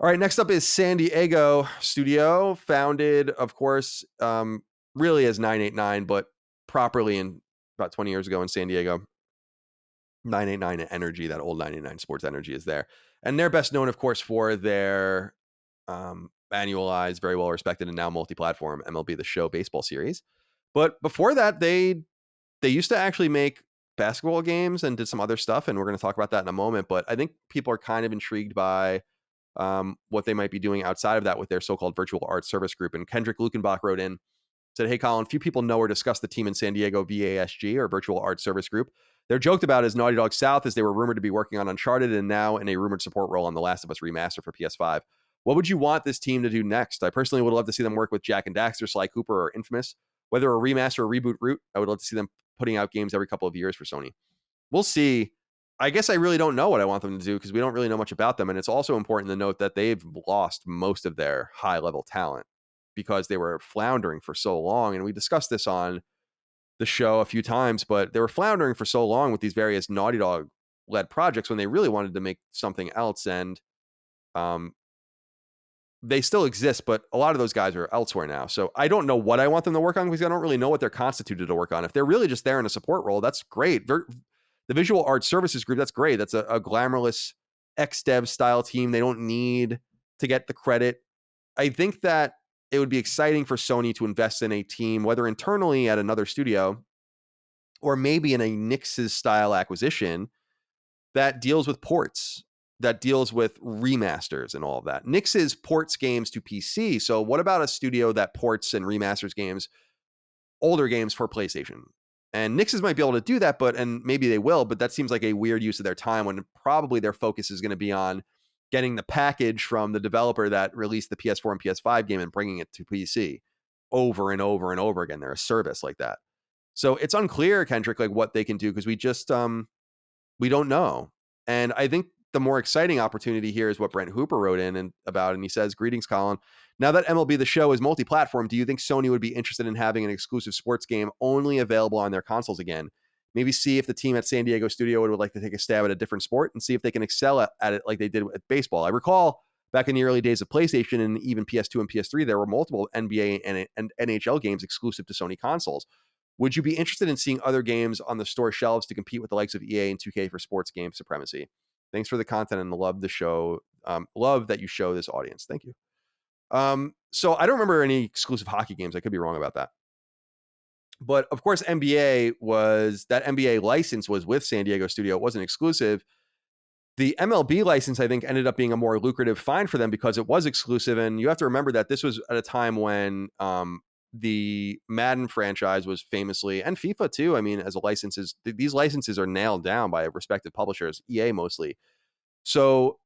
All right, next up is San Diego Studio, founded, of course, really as 989, but properly in about 20 years ago in San Diego. 989 Energy, that old 989 Sports Energy is there. And they're best known, of course, for their annualized, very well respected, and now multi-platform MLB The Show baseball series. But before that, they used to actually make basketball games and did some other stuff, and we're going to talk about that in a moment. But I think people are kind of intrigued by what they might be doing outside of that with their so-called virtual art service group. And Kendrick Lukenbach wrote in, said, "Hey, Colin, few people know or discuss the team in San Diego VASG, or Virtual Art Service Group. They're joked about as Naughty Dog South, as they were rumored to be working on Uncharted and now in a rumored support role on The Last of Us remaster for PS5. What would you want this team to do next? I personally would love to see them work with Jack and Daxter, Sly Cooper, or Infamous. Whether a remaster or reboot route, I would love to see them putting out games every couple of years for Sony. We'll see. I guess I really don't know what I want them to do because we don't really know much about them. And it's also important to note that they've lost most of their high-level talent because they were floundering for so long. And we discussed this on the show a few times, but they were floundering for so long with these various Naughty Dog-led projects when they really wanted to make something else. And they still exist, but a lot of those guys are elsewhere now. So I don't know what I want them to work on because I don't really know what they're constituted to work on. If they're really just there in a support role, that's great. The Visual Art Services Group, that's great. That's a glamorous ex-dev style team. They don't need to get the credit. I think that it would be exciting for Sony to invest in a team, whether internally at another studio or maybe in a Nix's style acquisition that deals with ports, that deals with remasters and all of that. Nix's ports games to PC. So what about a studio that ports and remasters games, older games for PlayStation? And Nix's might be able to do that, and maybe they will, but that seems like a weird use of their time when probably their focus is going to be on getting the package from the developer that released the PS4 and PS5 game and bringing it to PC over and over and over again. They're a service like that. So it's unclear, Kendrick, like what they can do because we just we don't know. And I think the more exciting opportunity here is what Brent Hooper wrote in and about, and he says, "Greetings, Colin. Now that MLB The Show is multi-platform, do you think Sony would be interested in having an exclusive sports game only available on their consoles again? Maybe see if the team at San Diego Studio would like to take a stab at a different sport and see if they can excel at it like they did with baseball. I recall back in the early days of PlayStation and even PS2 and PS3, there were multiple NBA and NHL games exclusive to Sony consoles. Would you be interested in seeing other games on the store shelves to compete with the likes of EA and 2K for sports game supremacy? Thanks for the content and love the show. Love that you show this audience. Thank you." So I don't remember any exclusive hockey games. I could be wrong about that. But of course, that NBA license was with San Diego Studio. It wasn't exclusive. The MLB license, I think, ended up being a more lucrative find for them because it was exclusive. And you have to remember that this was at a time when the Madden franchise was famously, and FIFA too, I mean, as a licenses, these licenses are nailed down by respective publishers, EA mostly. So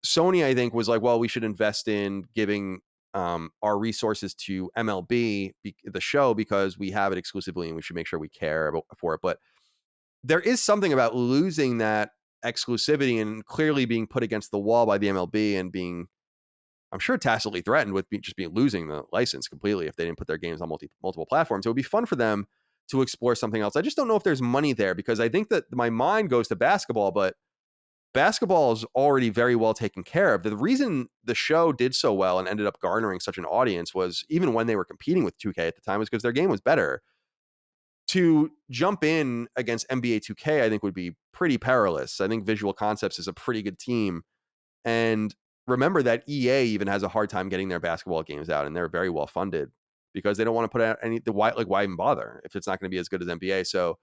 Sony, I think, was like, well, we should invest in giving our resources to MLB, the show, because we have it exclusively and we should make sure we care for it. But there is something about losing that exclusivity and clearly being put against the wall by the MLB and being, I'm sure, tacitly threatened with losing the license completely if they didn't put their games on multiple platforms. It would be fun for them to explore something else. I just don't know if there's money there because I think that my mind goes to basketball, but basketball is already very well taken care of. The reason the show did so well and ended up garnering such an audience was, even when they were competing with 2K at the time, was because their game was better. To jump in against NBA 2K, I think, would be pretty perilous. I think Visual Concepts is a pretty good team. And remember that EA even has a hard time getting their basketball games out, and they're very well funded because they don't want to put out why even bother if it's not going to be as good as NBA. So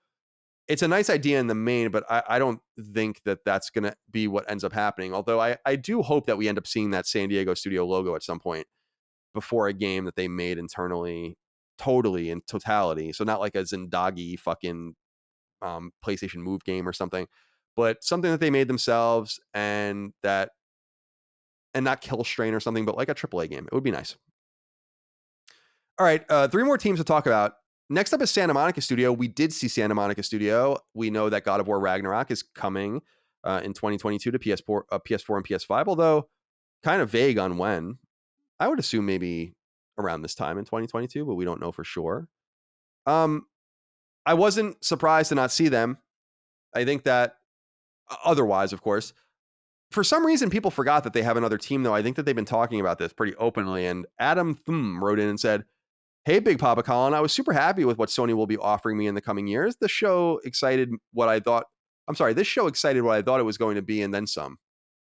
it's a nice idea in the main, but I don't think that that's going to be what ends up happening. Although I do hope that we end up seeing that San Diego Studio logo at some point before a game that they made internally, totally in totality. So not like a Zendagi fucking PlayStation Move game or something, but something that they made themselves and not Kill Strain or something, but like a AAA game. It would be nice. All right, 3 more teams to talk about. Next up is Santa Monica Studio. We did see Santa Monica Studio. We know that God of War Ragnarok is coming in 2022 to PS4 and PS5, although kind of vague on when. I would assume maybe around this time in 2022, but we don't know for sure. I wasn't surprised to not see them. I think that otherwise, of course, for some reason, people forgot that they have another team, though. I think that they've been talking about this pretty openly. And Adam wrote in and said, "Hey, Big Papa Colin, I was super happy with what Sony will be offering me in the coming years. This show excited what I thought it was going to be, and then some."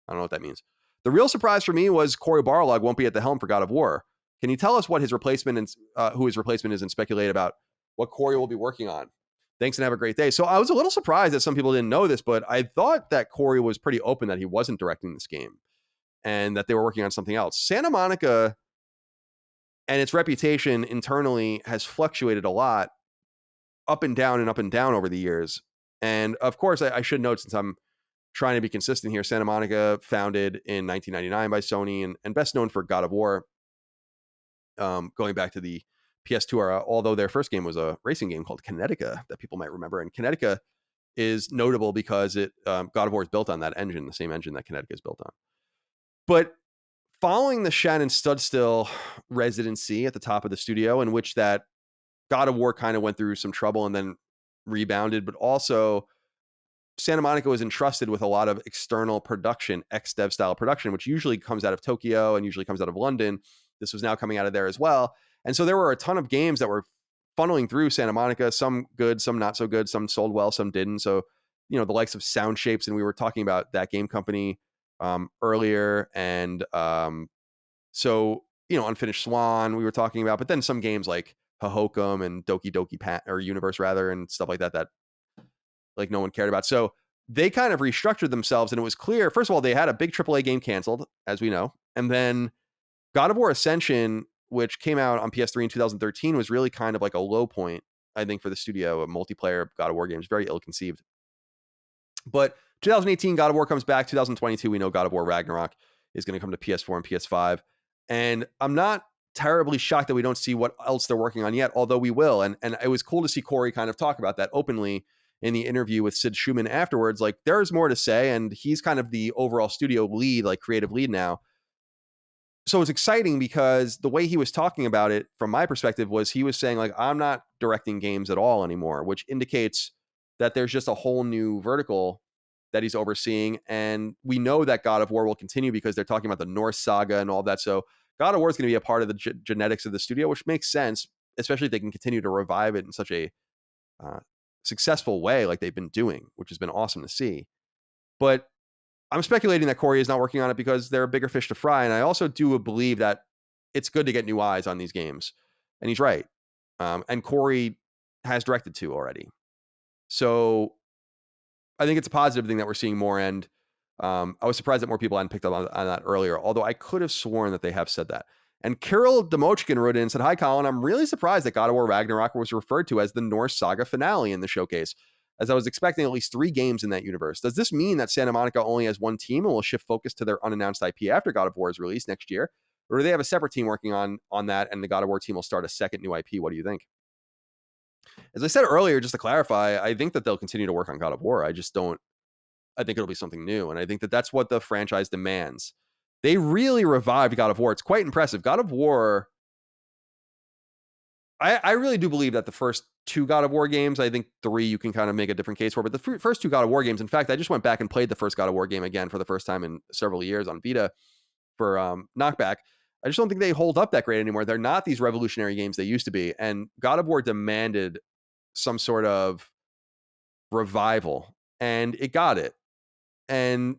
I don't know what that means. "The real surprise for me was Cory Barlog won't be at the helm for God of War. Can you tell us what his replacement is, who his replacement is, and speculate about what Cory will be working on? Thanks and have a great day." So I was a little surprised that some people didn't know this, but I thought that Cory was pretty open that he wasn't directing this game and that they were working on something else. Santa Monica and its reputation internally has fluctuated a lot, up and down and up and down over the years. And of course, I should note, since I'm trying to be consistent here, Santa Monica, founded in 1999 by Sony, and best known for God of War, going back to the PS2 era, although their first game was a racing game called Kinetica that people might remember. And Kinetica is notable because God of War is built on that engine, the same engine that Kinetica is built on. But following the Shannon Studstill residency at the top of the studio, in which that God of War kind of went through some trouble and then rebounded, but also Santa Monica was entrusted with a lot of external production, ex-dev style production, which usually comes out of Tokyo and usually comes out of London. This was now coming out of there as well. And so there were a ton of games that were funneling through Santa Monica, some good, some not so good, some sold well, some didn't. So, you know, the likes of Sound Shapes, and we were talking about that game company earlier. And so, you know, Unfinished Swan, we were talking about, but then some games like Hohokum and Doki Doki or Universe rather, and stuff like that like no one cared about. So they kind of restructured themselves, and it was clear, first of all, they had a big AAA game canceled, as we know. And then God of War Ascension, which came out on PS3 in 2013, was really kind of like a low point, I think, for the studio. A multiplayer God of War game is very ill-conceived. But 2018, God of War comes back. 2022, we know God of War Ragnarok is going to come to PS4 and PS5. And I'm not terribly shocked that we don't see what else they're working on yet, although we will. And it was cool to see Corey kind of talk about that openly in the interview with Sid Schumann afterwards. Like, there's more to say, and he's kind of the overall studio lead, like creative lead now. So it's exciting because the way he was talking about it, from my perspective, was he was saying, like, I'm not directing games at all anymore, which indicates that there's just a whole new vertical that he's overseeing. And we know that God of War will continue because they're talking about the Norse saga and all that. So God of War is going to be a part of the genetics of the studio, which makes sense, especially if they can continue to revive it in such a successful way like they've been doing, which has been awesome to see. But I'm speculating that Corey is not working on it because there are bigger fish to fry. And I also do believe that it's good to get new eyes on these games. And he's right. And Corey has directed 2 already. So I think it's a positive thing that we're seeing more. And I was surprised that more people hadn't picked up on that earlier, although I could have sworn that they have said that. And Kirill Demochkin wrote in and said, "Hi, Colin. I'm really surprised that God of War Ragnarok was referred to as the Norse Saga finale in the showcase, as I was expecting at least 3 games in that universe. Does this mean that Santa Monica only has one team and will shift focus to their unannounced IP after God of War is released next year? Or do they have a separate team working on that, and the God of War team will start a second new IP? What do you think?" As I said earlier, just to clarify, I think that they'll continue to work on God of War. I think it'll be something new. And I think that that's what the franchise demands. They really revived God of War. It's quite impressive. God of War, I really do believe that the first 2 God of War games, I think 3 you can kind of make a different case for, but the first 2 God of War games, in fact, I just went back and played the first God of War game again for the first time in several years on Vita for Knockback. I just don't think they hold up that great anymore. They're not these revolutionary games they used to be. And God of War demanded some sort of revival, and it got it. And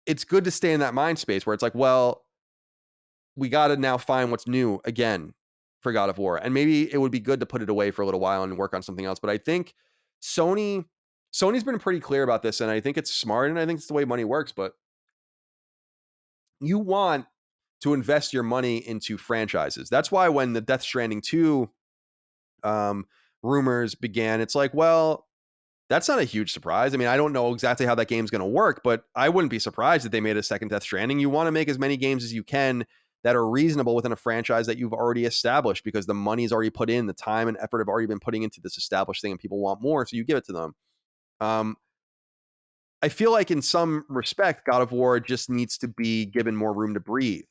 it's good to stay in that mind space where it's like, well, we got to now find what's new again for God of War. And maybe it would be good to put it away for a little while and work on something else. But I think Sony's been pretty clear about this, and I think it's smart, and I think it's the way money works. But you want to invest your money into franchises. That's why when the Death Stranding 2 rumors began, it's like, well, that's not a huge surprise. I mean, I don't know exactly how that game's going to work, but I wouldn't be surprised if they made a second Death Stranding. You want to make as many games as you can that are reasonable within a franchise that you've already established, because the money's already put in, the time and effort have already been putting into this established thing, and people want more, so you give it to them. I feel like in some respect, God of War just needs to be given more room to breathe.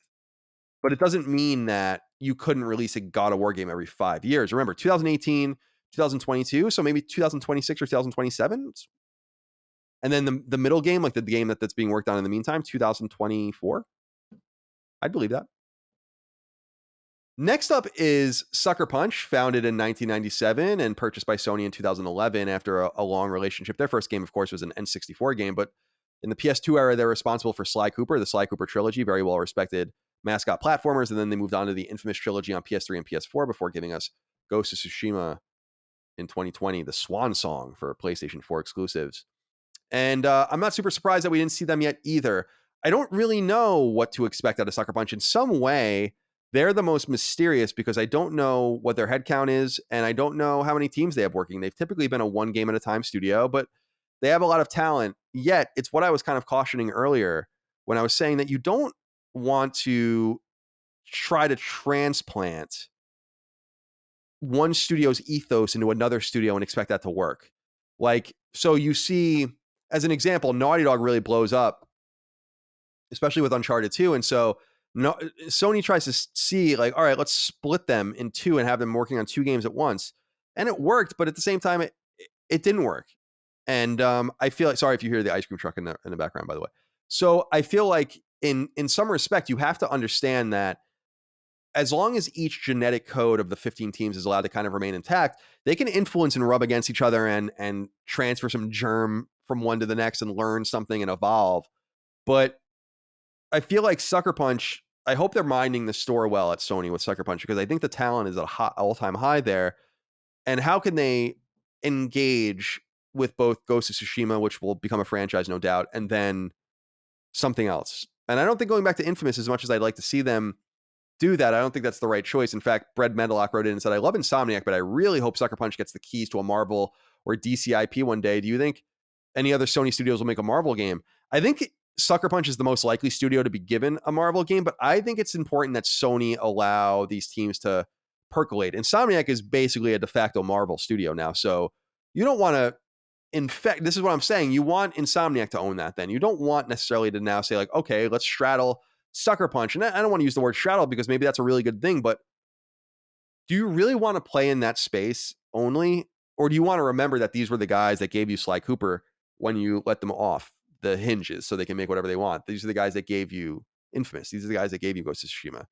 But it doesn't mean that you couldn't release a God of War game every 5 years. Remember, 2018, 2022, so maybe 2026 or 2027. And then the middle game, like the game that's being worked on in the meantime, 2024. I'd believe that. Next up is Sucker Punch, founded in 1997 and purchased by Sony in 2011 after a long relationship. Their first game, of course, was an N64 game, but in the PS2 era, they're responsible for Sly Cooper, the Sly Cooper trilogy, very well respected mascot platformers, and then they moved on to the infamous trilogy on PS3 and PS4 before giving us Ghost of Tsushima in 2020, the swan song for PlayStation 4 exclusives. And I'm not super surprised that we didn't see them yet either. I don't really know what to expect out of Sucker Punch. In some way, they're the most mysterious because I don't know what their headcount is, and I don't know how many teams they have working. They've typically been a one game at a time studio, but they have a lot of talent. Yet, it's what I was kind of cautioning earlier when I was saying that you don't want to try to transplant one studio's ethos into another studio and expect that to work. Like, so you see, as an example, Naughty Dog really blows up, especially with Uncharted 2. And so no, Sony tries to see, like, all right, let's split them in two and have them working on two games at once. And it worked, but at the same time, it didn't work. And I feel like, sorry if you hear the ice cream truck in the background, by the way. So I feel like in some respect, you have to understand that as long as each genetic code of the 15 teams is allowed to kind of remain intact, they can influence and rub against each other and transfer some germ from one to the next and learn something and evolve. But I feel like Sucker Punch, I hope they're minding the store well at Sony with Sucker Punch, because I think the talent is at an all-time high there. And how can they engage with both Ghost of Tsushima, which will become a franchise, no doubt, and then something else? And I don't think going back to Infamous, as much as I'd like to see them do that, I don't think that's the right choice. In fact, Brad Medlock wrote in and said, I love Insomniac, but I really hope Sucker Punch gets the keys to a Marvel or DC IP one day. Do you think any other Sony studios will make a Marvel game? I think Sucker Punch is the most likely studio to be given a Marvel game, but I think it's important that Sony allow these teams to percolate. Insomniac is basically a de facto Marvel studio now, so you don't want to infect. This is what I'm saying. You want Insomniac to own that. Then you don't want necessarily to now say like, okay, let's straddle Sucker Punch. And I don't want to use the word straddle because maybe that's a really good thing, but do you really want to play in that space only? Or do you want to remember that these were the guys that gave you Sly Cooper when you let them off the hinges so they can make whatever they want? These are the guys that gave you Infamous. These are the guys that gave you Ghost of Tsushima.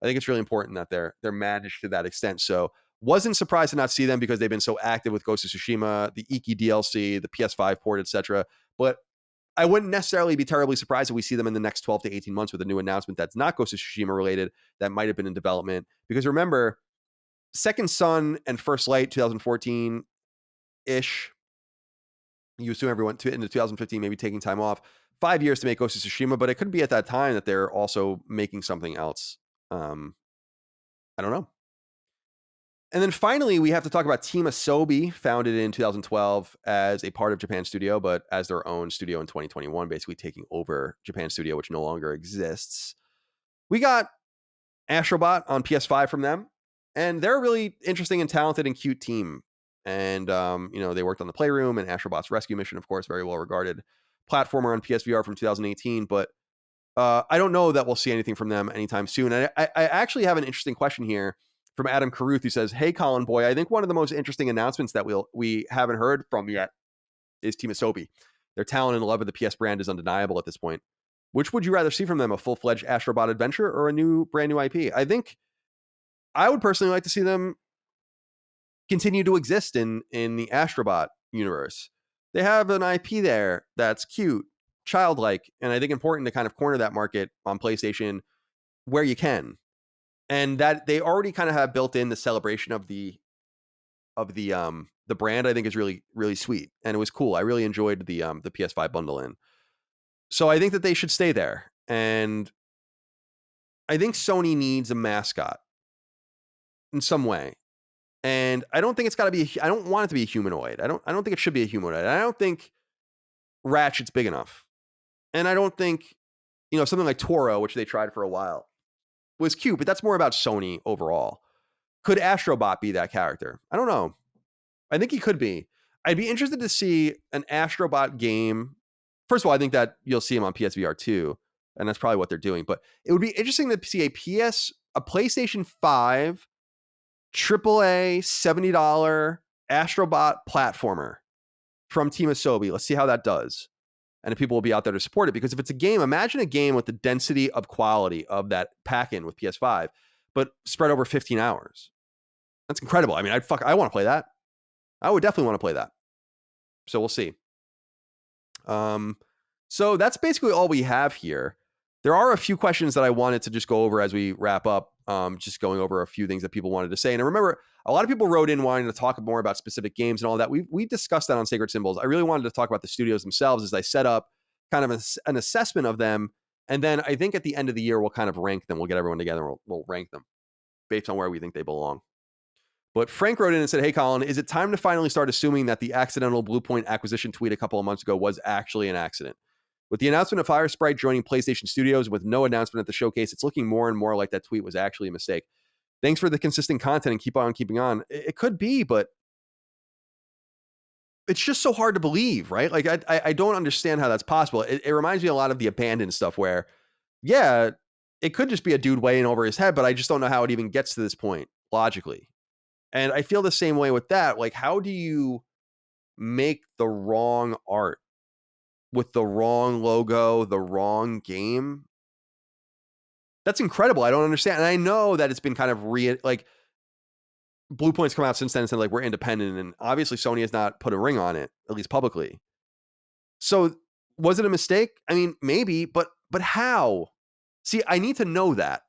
I think it's really important that they're managed to that extent. So wasn't surprised to not see them because they've been so active with Ghost of Tsushima, the Iki DLC, the PS5 port, etc. But I wouldn't necessarily be terribly surprised if we see them in the next 12 to 18 months with a new announcement that's not Ghost of Tsushima related, that might have been in development. Because remember, Second Son and First Light 2014-ish, you assume everyone into 2015, maybe taking time off, 5 years to make Ghost of Tsushima, but it could be at that time that they're also making something else. I don't know. And then finally, we have to talk about Team Asobi, founded in 2012 as a part of Japan Studio, but as their own studio in 2021, basically taking over Japan Studio, which no longer exists. We got Astrobot on PS5 from them, and they're a really interesting and talented and cute team. And, they worked on the Playroom and Astrobot's Rescue Mission, of course, very well regarded platformer on PSVR from 2018, but I don't know that we'll see anything from them anytime soon. And I actually have an interesting question here from Adam Caruth, who says, hey, Colin boy, I think one of the most interesting announcements that we haven't heard from yet is Team Asobi. Their talent and love of the PS brand is undeniable at this point. Which would you rather see from them, a full-fledged Astrobot adventure or a brand new IP? I think I would personally like to see them continue to exist in the Astrobot universe. They have an IP there that's cute, childlike, and I think important to kind of corner that market on PlayStation where you can. And that they already kind of have built in the celebration of the brand, I think is really, really sweet. And it was cool. I really enjoyed the PS5 bundle in. So I think that they should stay there. And I think Sony needs a mascot in some way. And I don't think it's got to be, I don't want it to be a humanoid. I don't think it should be a humanoid. I don't think Ratchet's big enough. And I don't think, something like Toro, which they tried for a while, was cute, but that's more about Sony overall. Could Astrobot be that character? I don't know. I think he could be. I'd be interested to see an Astrobot game. First of all, I think that you'll see him on PSVR 2, and that's probably what they're doing. But it would be interesting to see a PlayStation 5 AAA $70 Astrobot platformer from Team Asobi. Let's see how that does. And if people will be out there to support it, because if it's a game, imagine a game with the density of quality of that pack-in with PS5, but spread over 15 hours. That's incredible. I mean, I want to play that. I would definitely want to play that. So we'll see. So that's basically all we have here. There are a few questions that I wanted to just go over as we wrap up. Just going over a few things that people wanted to say. And I remember a lot of people wrote in wanting to talk more about specific games and all that. We discussed that on Sacred Symbols. I really wanted to talk about the studios themselves as I set up kind of an assessment of them And then I think at the end of the year, we'll kind of rank them. We'll get everyone together and we'll rank them based on where we think they belong. But Frank wrote in and said, hey, Colin, is it time to finally start assuming that the accidental Bluepoint acquisition tweet a couple of months ago was actually an accident? With the announcement of Firesprite joining PlayStation Studios with no announcement at the showcase, it's looking more and more like that tweet was actually a mistake. Thanks for the consistent content and keep on keeping on. It could be, but it's just so hard to believe, right? Like, I don't understand how that's possible. It reminds me a lot of the Abandoned stuff where, yeah, it could just be a dude way in over his head, but I just don't know how it even gets to this point logically. And I feel the same way with that. Like, how do you make the wrong art with the wrong logo, the wrong game? That's incredible. I don't understand. And I know that it's been kind of like Bluepoint's come out since then and said, like, we're independent. And obviously Sony has not put a ring on it, at least publicly. So was it a mistake? I mean, maybe, but how? See, I need to know that.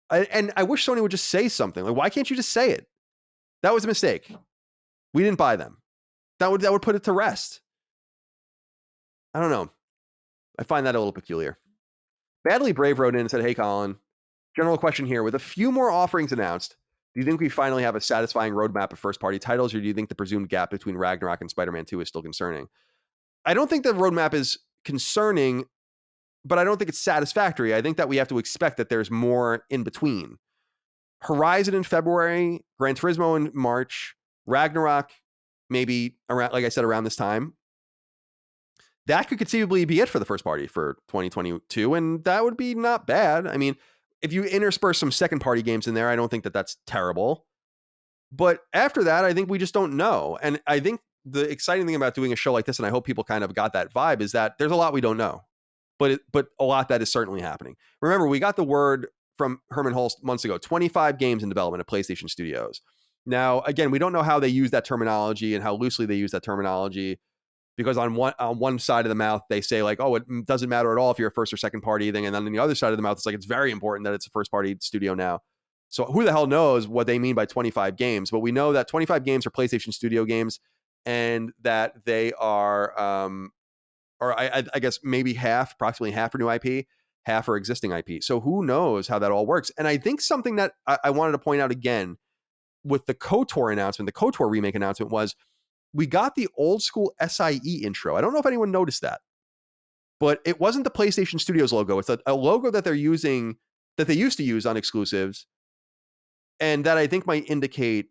And I wish Sony would just say something. Like, why can't you just say it? That was a mistake. We didn't buy them. That would put it to rest. I don't know. I find that a little peculiar. Badly Brave wrote in and said, hey, Colin, general question here. With a few more offerings announced, do you think we finally have a satisfying roadmap of first-party titles, or do you think the presumed gap between Ragnarok and Spider-Man 2 is still concerning? I don't think the roadmap is concerning, but I don't think it's satisfactory. I think that we have to expect that there's more in between. Horizon in February, Gran Turismo in March, Ragnarok maybe around, like I said, around this time. That could conceivably be it for the first party for 2022, and that would be not bad. I mean, if you intersperse some second party games in there, I don't think that that's terrible. But after that, I think we just don't know. And I think the exciting thing about doing a show like this, and I hope people kind of got that vibe, is that there's a lot we don't know, but a lot that is certainly happening. Remember, we got the word from Herman Hulst months ago, 25 games in development at PlayStation Studios. Now, again, we don't know how they use that terminology and how loosely they use that terminology, because on one side of the mouth, they say like, oh, it doesn't matter at all if you're a first or second party thing. And then on the other side of the mouth, it's like, it's very important that it's a first party studio now. So who the hell knows what they mean by 25 games? But we know that 25 games are PlayStation Studio games, and that they are, or I guess maybe approximately half are new IP, half are existing IP. So who knows how that all works? And I think something that I wanted to point out again with the KOTOR announcement, the KOTOR remake announcement, was we got the old school SIE intro. I don't know if anyone noticed that, but it wasn't the PlayStation Studios logo. It's a logo that they're using, that they used to use on exclusives, and that I think might indicate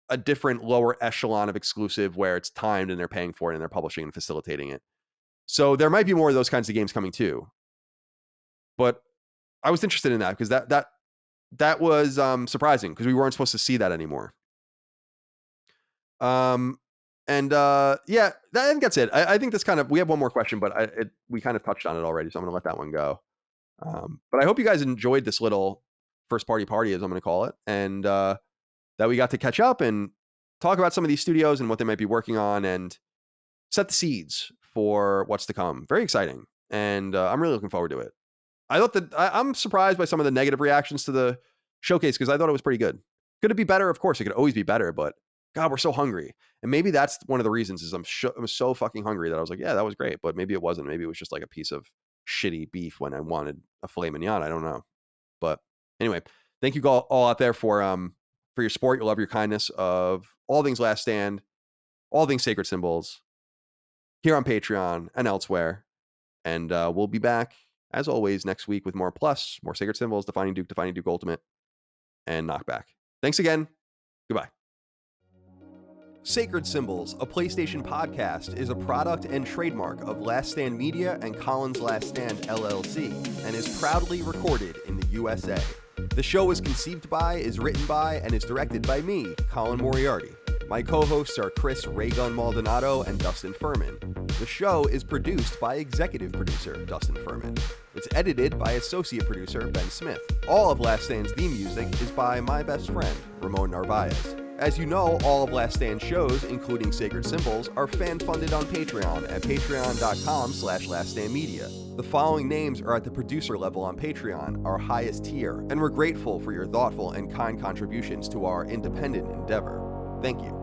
a different lower echelon of exclusive where it's timed and they're paying for it and they're publishing and facilitating it. So there might be more of those kinds of games coming too. But I was interested in that because that was surprising, because we weren't supposed to see that anymore. Yeah, I think that's it. I think this kind of, we have one more question, but we kind of touched on it already, so I'm going to let that one go. But I hope you guys enjoyed this little first party, as I'm going to call it, and that we got to catch up and talk about some of these studios and what they might be working on and set the seeds for what's to come. Very exciting, and I'm really looking forward to it. I thought that I'm surprised by some of the negative reactions to the showcase, because I thought it was pretty good. Could it be better? Of course, it could always be better, but God, we're so hungry. And maybe that's one of the reasons, is I'm so fucking hungry that I was like, yeah, that was great. But maybe it wasn't. Maybe it was just like a piece of shitty beef when I wanted a filet mignon. I don't know. But anyway, thank you all out there for your support, your love, your kindness of all things Last Stand, all things Sacred Symbols, here on Patreon and elsewhere. And we'll be back, as always, next week with more Plus, more Sacred Symbols, Defining Duke Ultimate, and Knockback. Thanks again. Goodbye. Sacred Symbols, a PlayStation podcast, is a product and trademark of Last Stand Media and Colin's Last Stand LLC, and is proudly recorded in the USA. The show is conceived by, is written by, and is directed by me, Colin Moriarty. My co-hosts are Chris Raygun Maldonado and Dustin Furman. The show is produced by executive producer Dustin Furman. It's edited by associate producer Ben Smith. All of Last Stand's theme music is by my best friend, Ramon Narvaez. As you know, all of Last Stand shows, including Sacred Symbols, are fan-funded on Patreon at patreon.com/laststandmedia. The following names are at the producer level on Patreon, our highest tier, and we're grateful for your thoughtful and kind contributions to our independent endeavor. Thank you.